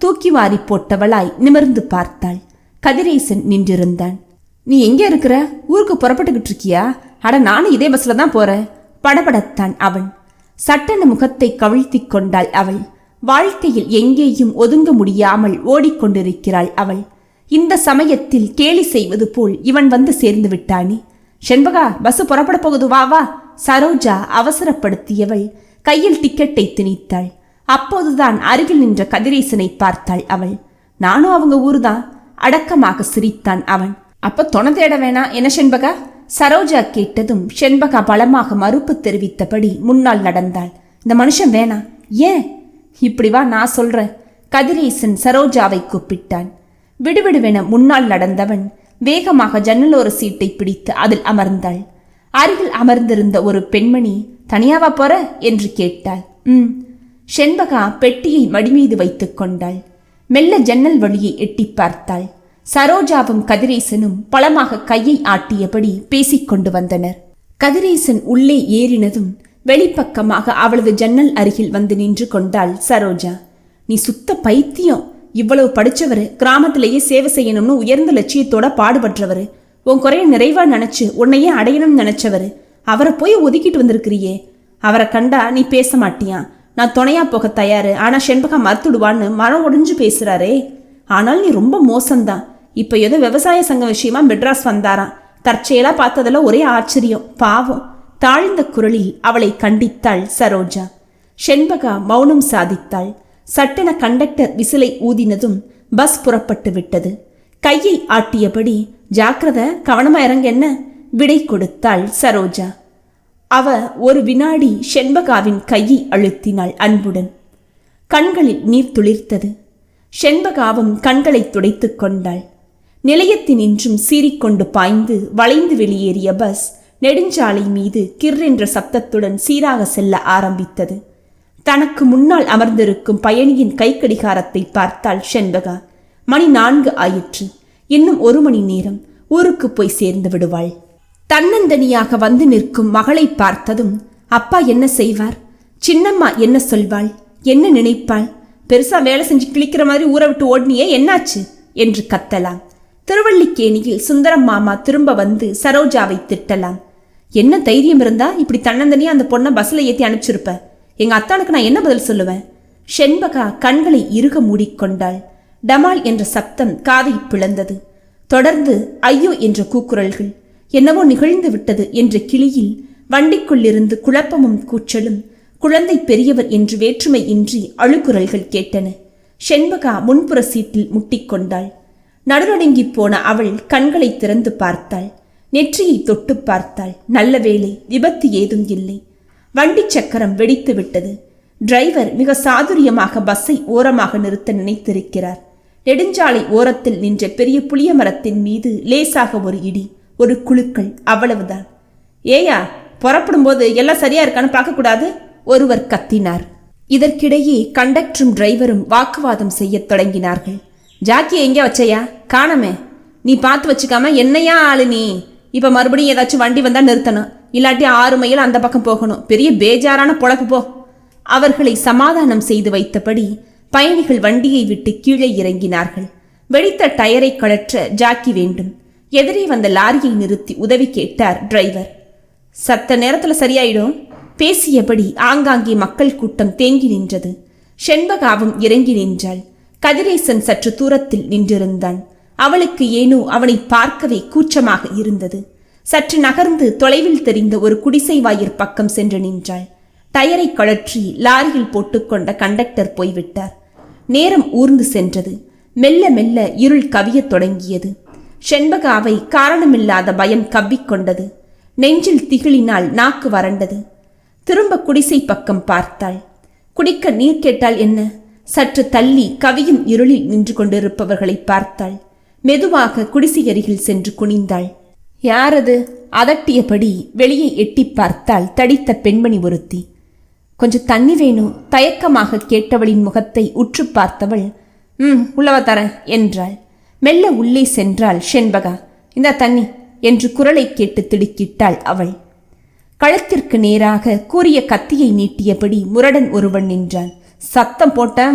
தூக்கி வாரி போட்டவளாய் நிமிர்ந்து பார்த்தாள். கதிரேசன் நின்றிருந்தான். நீ எங்கே இருக்கிற? ஊருக்கு புறப்பட்டுக்கிட்டு இருக்கியா? அட, நானும் இதே பஸ்ல தான் போறேன். படபடத்தான் அவன். சட்டென முகத்தை கவிழ்த்தி கொண்டாள் அவள். வாழ்க்கையில் எங்கேயும் ஒதுங்க முடியாமல் ஓடிக்கொண்டிருக்கிறாள் அவள். இந்த சமயத்தில் கேலி செய்வது போல் இவன் வந்து சேர்ந்து விட்டானே. செண்பகா, பஸ் புறப்பட போகுது, வா வா. சரோஜா அவசரப்படுத்தியவள் கையில் டிக்கெட்டை திணித்தாள். அப்போதுதான் அருகில் நின்ற கதிரேசனை பார்த்தாள் அவள். நானும் அவங்க ஊருதான். அடக்கமாக சிரித்தான் அவன். அப்ப துணை தேட வேணா என்ன செண்பகா? சரோஜா கேட்டதும் செண்பகா பலமாக மறுப்பு தெரிவித்தபடி முன்னால் நடந்தாள். இந்த மனுஷன் வேணா. ஏன்? இப்படி வா, நான் சொல்றேன். கதிரேசன் சரோஜாவை கூப்பிட்டான். விடுவிடுவென முன்னால் நடந்தவன் வேகமாக ஜன்னலோர சீட்டை பிடித்து அதில் அமர்ந்தாள். அருகில் அமர்ந்திருந்த ஒரு பெண்மணி, தனியாவா போற என்று கேட்டாள். செண்பகா பெட்டியை மடிமீது வைத்துக் கொண்டாள். மெல்ல ஜன்னல் வழியை எட்டி பார்த்தாள். சரோஜாவும் கதிரேசனும் பலமாக கையை ஆட்டியபடி பேசிக்கொண்டு வந்தனர். கதிரேசன் உள்ளே ஏறினதும் வெளிப்பக்கமாக அவளது ஜன்னல் அருகில் வந்து நின்று கொண்டாள் சரோஜா. நீ சுத்த பைத்தியம். இவ்வளவு படிச்சவரு, கிராமத்திலேயே சேவை செய்யணும்னு உயர்ந்த லட்சியத்தோட பாடுபட்டவரு, உன் குறைய நிறைவா நினைச்சு உன்னையே அடையணும்னு நினைச்சவரு, அவரை போய் ஒதுக்கிட்டு வந்திருக்கிறியே. அவரை கண்டா நீ பேச மாட்டியா? நான் துணையா போக தயாரு, ஆனா செண்பகா மறுத்துடுவான்னு மனம் ஒடிஞ்சு பேசுறாரே. ஆனால் நீ ரொம்ப மோசம்தான். இப்ப ஏதோ விவசாய சங்கம் விஷயமா மெட்ராஸ் வந்தாராம். தற்செயலா பார்த்ததுல ஒரே ஆச்சரியம். பாவம். தாழ்ந்த குரலில் அவளை கண்டித்தாள் சரோஜா. செண்பகா மௌனம் சாதித்தாள். சட்டென கண்டக்டர் விசிலை ஊதினதும் பஸ் புறப்பட்டு விட்டது. கையை ஆட்டியபடி, ஜாக்கிரத, கவனமா இறங்க என்ன விடை கொடுத்தாள் சரோஜா. அவ ஒரு வினாடி செண்பகாவின் கையை அழுத்தினாள் அன்புடன். கண்களில் நீர் துளிர்த்தது. செண்பகாவும் கண்களை துடைத்துக் கொண்டாள். நிலையத்தினின்றும் சீறிக்கொண்டு பாய்ந்து வளைந்து வெளியேறிய பஸ் நெடுஞ்சாலை மீது கிர்ரென்ற சப்தத்துடன் சீராக செல்ல ஆரம்பித்தது. தனக்கு முன்னால் அமர்ந்திருக்கும் பயணியின் கைக்கடிகாரத்தை பார்த்தாள் செண்பகா. மணி 4 ஆயிற்று. இன்னும் 1 மணி நேரம் ஊருக்கு போய் சேர்ந்து விடுவாள். தன்னந்தனியாக வந்து நிற்கும் மகளை பார்த்ததும் அப்பா என்ன செய்வார்? சின்னம்மா என்ன சொல்வாள்? என்ன நினைப்பாள்? பெருசா வேலை செஞ்சு கிழிக்கிற மாதிரி ஊரை விட்டு ஓடினியே, என்னாச்சு என்று கத்தலாம். திருவள்ளிக்கேணியில் சுந்தரம் மாமா திரும்ப வந்து சரோஜாவை திட்டலாம். என்ன தைரியம் இருந்தா இப்படி தன்னந்தனியா அந்த பொண்ணை பஸ்ல ஏற்றி அனுப்பிச்சிருப்ப? எங்க அத்தானுக்கு நான் என்ன பதில் சொல்லுவேன்? செண்பகா கண்களை இறுக மூடிக்கொண்டாள். டமால் என்ற சப்தம் காதை பிளந்தது. தொடர்ந்து ஐயோ என்ற கூக்குரல்கள். என்னவோ நிகழ்ந்து விட்டது என்ற கிளியில் வண்டிக்குள்ளிருந்து குழப்பமும் கூச்சலும், குழந்தை பெரியவர் என்று வேற்றுமை இன்றி அழுகுரல்கள் கேட்டன. செண்பகா முன்புற சீட்டில் முட்டிக்கொண்டாள். நடுநடுங்கி போன அவள் கண்களை திறந்து பார்த்தாள். நெற்றியை தொட்டு பார்த்தாள். நல்ல வேளை, விபத்து ஏதும் இல்லை. வண்டி சக்கரம் வெடித்து விட்டது. டிரைவர் மிக சாதுரியமாக பஸ்ஸை ஓரமாக நிறுத்த நினைத்திருக்கிறார். நெடுஞ்சாலை ஓரத்தில் நின்ற பெரிய புளிய மரத்தின் மீது லேசாக ஒரு இடி, ஒரு குலுக்கல், அவ்வளவுதான். ஏயா, புறப்படும் போது எல்லாம் சரியா இருக்கான்னு பார்க்கக்கூடாது? ஒருவர் கத்தினார். இதற்கிடையே கண்டக்டரும் டிரைவரும் வாக்குவாதம் செய்ய தொடங்கினார்கள். ஜாக்கியை எங்கே வச்சையா? காணமே. நீ பார்த்து வச்சுக்காம என்னையா ஆளு நீ? இப்ப மறுபடியும் ஏதாச்சும் வண்டி வந்தா நிறுத்தணும், இல்லாட்டி 6 மைல் அந்த பக்கம் போகணும். பெரிய பேஜாரான பொழப்பு போ. அவர்களை சமாதானம் செய்து வைத்தபடி பயணிகள் வண்டியை விட்டு கீழே இறங்கினார்கள். வெடித்த டயரை கழற்ற ஜாக்கி வேண்டும். எதிரே வந்த லாரியை நிறுத்தி உதவி கேட்டார் டிரைவர். சத்த நேரத்துல சரியாயிடும். பேசியபடி ஆங்காங்கே மக்கள் கூட்டம் தேங்கி நின்றது. செண்பகாவும் இறங்கி நின்றாள். கதிரேசன் சற்று தூரத்தில் நின்றிருந்தான். அவளுக்கு ஏனோ அவனை பார்க்கவே கூச்சமாக இருந்தது. சற்று நகர்ந்து தொலைவில் தெரிந்த ஒரு குடிசை வாயிற் பக்கம் சென்று நின்றாள். டயரை கழற்றி லாரியில் போட்டுக்கொண்ட கண்டக்டர் போய்விட்டார். நேரம் ஊர்ந்து சென்றது. மெல்ல மெல்ல இருள் கவியத் தொடங்கியது. செண்பகாவை காரணமில்லாத பயம் கவ்விக்கொண்டது. நெஞ்சில் திகிலினால் நாக்கு வறண்டது. திரும்ப குடிசை பக்கம் பார்த்தாள். குடிக்க நீர் கேட்டால் என்ன? சற்று தள்ளி கவியும் இருளில் நின்று கொண்டிருப்பவர்களை பார்த்தாள். மெதுவாக குடிசை அருகில் சென்று குனிந்தாள். யாரது? அதட்டியபடி வெளியே எட்டி பார்த்தாள் தடித்த பெண்மணி ஒருத்தி. கொஞ்சம் தண்ணி வேணும் தயக்கமாக கேட்டவளின் முகத்தை உற்று பார்த்தவள் உள்ளவ தரேன் என்றாள். மெல்ல உள்ளே சென்றாள் செண்பகா. இந்த தண்ணி என்று குரலை கேட்டு திடுக்கிட்டாள் அவள். கழுத்திற்கு நேராக கூரிய கத்தியை நீட்டியபடி முரடன் ஒருவன் நின்றான். சத்தம் போட்ட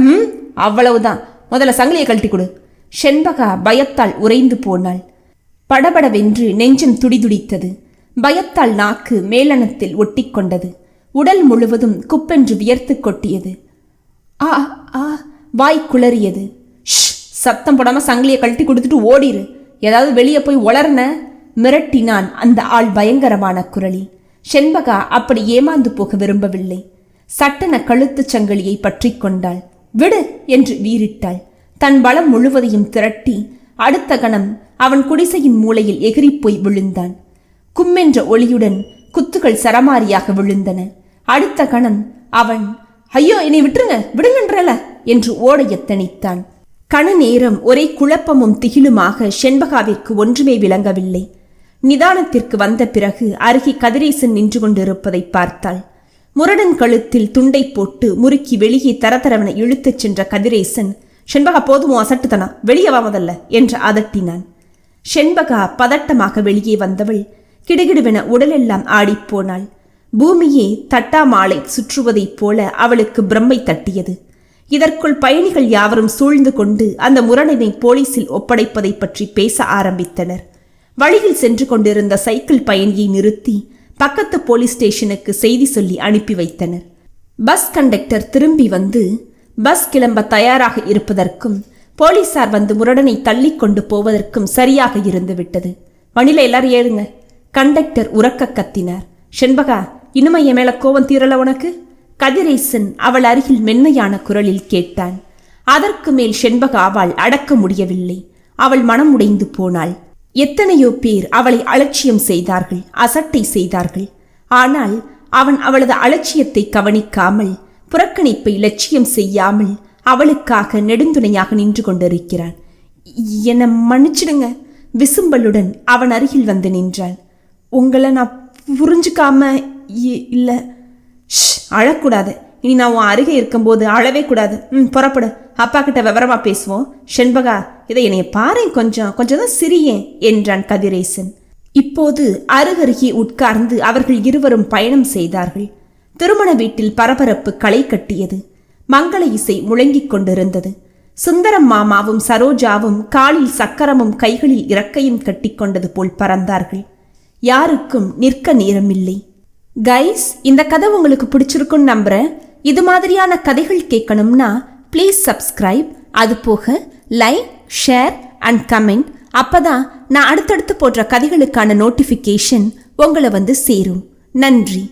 அவ்வளவுதான், முதல்ல சங்கிலியை கழட்டி கொடு. செண்பகா பயத்தால் உறைந்து போனாள். படபடவென்று நெஞ்சம் துடிதுடித்தது. பயத்தால் நாக்கு மேலனத்தில் ஒட்டிக்கொண்டது. உடல் முழுவதும் குப்பென்று வியர்த்து கொட்டியது. ஆ ஆ வாய் குளறியது. சத்தம் போடாம சங்கிலியை கழட்டி கொடுத்துட்டு ஓடிரு, ஏதாவது வெளியே போய் உளர்ன மிரட்டினான் அந்த ஆள் பயங்கரமான குரலில். செண்பகா அப்படி ஏமாந்து போக விரும்பவில்லை. சட்டென கழுத்து சங்கிலியை பற்றி கொண்டாள். விடு என்று வீறிட்டாள். தன் பலம் முழுவதையும் திரட்டி அடுத்த கணம் அவன் குடிசையின் மூலையில் எகிரிப்போய் விழுந்தான். கும்மென்ற ஒளியுடன் குத்துகள் சரமாரியாக விழுந்தன. அடுத்த கணம் அவன் ஐயோ என்னை விட்டுருங்க விடுங்கன்றல என்று ஓட எத்தனித்தான். கண நேரம் ஒரே குழப்பமும் திகிலுமாக செண்பகாவிற்கு ஒன்றுமே விளங்கவில்லை. நிதானத்திற்கு வந்த பிறகு அருகே கதிரேசன் நின்று கொண்டிருப்பதை பார்த்தாள். முரடன் கழுத்தில் துண்டை போட்டு முறுக்கி வெளியே தரதரவன இழுத்துச் சென்ற கதிரேசன், செண்பகா போதுமோ அசட்டுத்தனா, வெளியே வா முதல்ல என்று அதட்டினான். செண்பகா பதட்டமாக வெளியே வந்தவள் கிடுகிடுவென உடலெல்லாம் ஆடிப்போனாள். பூமியே தட்டாமாலை சுற்றுவதைப் போல அவளுக்கு பிரம்மை தட்டியது. இதற்குள் பயணிகள் யாவரும் சூழ்ந்து கொண்டு அந்த முரடனை போலீசில் ஒப்படைப்பதை பற்றி பேச ஆரம்பித்தனர். வழியில் சென்று கொண்டிருந்த சைக்கிள் பயணியை நிறுத்தி பக்கத்து போலீஸ் ஸ்டேஷனுக்கு செய்தி சொல்லி அனுப்பி வைத்தனர். பஸ் கண்டக்டர் திரும்பி வந்து பஸ் கிளம்ப தயாராக இருப்பதற்கும் போலீசார் வந்து முரடனை தள்ளி கொண்டு போவதற்கும் சரியாக இருந்து விட்டது. வண்டியில எல்லாரும் ஏறுங்க. கண்டக்டர் உரக்க கத்தினார். செண்பகா, இன்னுமா என் மேல கோவம் தீரல உனக்கு? கதிரேசன் அவள் அருகில் மென்மையான குரலில் கேட்டான். அதற்கு மேல் செண்பகாவால் அடக்க முடியவில்லை. அவள் மனம் உடைந்து போனாள். எத்தனையோ பேர் அவளை அலட்சியம் செய்தார்கள், அசட்டை செய்தார்கள். ஆனால் அவன் அவளது அலட்சியத்தை கவனிக்காமல், புறக்கணிப்பை லட்சியம் செய்யாமல் அவளுக்காக நெடுந்துணையாக நின்று கொண்டிருக்கிறான். என்னை மன்னிச்சிடுங்க. விசும்பலுடன் அவன் அருகில் வந்து நின்றாள். உங்களை நான் புரிஞ்சுக்காம இல்ல. அழக்கூடாது. இனி நான் உன் அருகே இருக்கும்போது அழவே கூடாது. புறப்படு, அப்பா கிட்ட விவரமா பேசுவோம். செண்பகா, இதை என்னைய பாரு, கொஞ்சம் தான் சிறியேன் என்றான் கதிரேசன். இப்போது அருகருகே உட்கார்ந்து அவர்கள் இருவரும் பயணம் செய்தார்கள். திருமண வீட்டில் பரபரப்பு களை கட்டியது. மங்கள இசை முழங்கிக் கொண்டிருந்தது. சுந்தரம் மாமாவும் சரோஜாவும் காலில் சக்கரமும் கைகளில் இறக்கையும் கட்டிக்கொண்டது போல் பறந்தார்கள். யாருக்கும் நிற்க நேரமில்லை. கைஸ், இந்த கதை உங்களுக்கு பிடிச்சிருக்குன்னு நம்புறேன். இது மாதிரியான கதைகள் கேட்கணும்னா ப்ளீஸ் சப்ஸ்கிரைப். அது போக லைக், ஷேர் அண்ட் கமெண்ட். அப்பதான் நான் அடுத்தடுத்து போடுற கதைகளுக்கான நோட்டிஃபிகேஷன் உங்களை வந்து சேரும். நன்றி.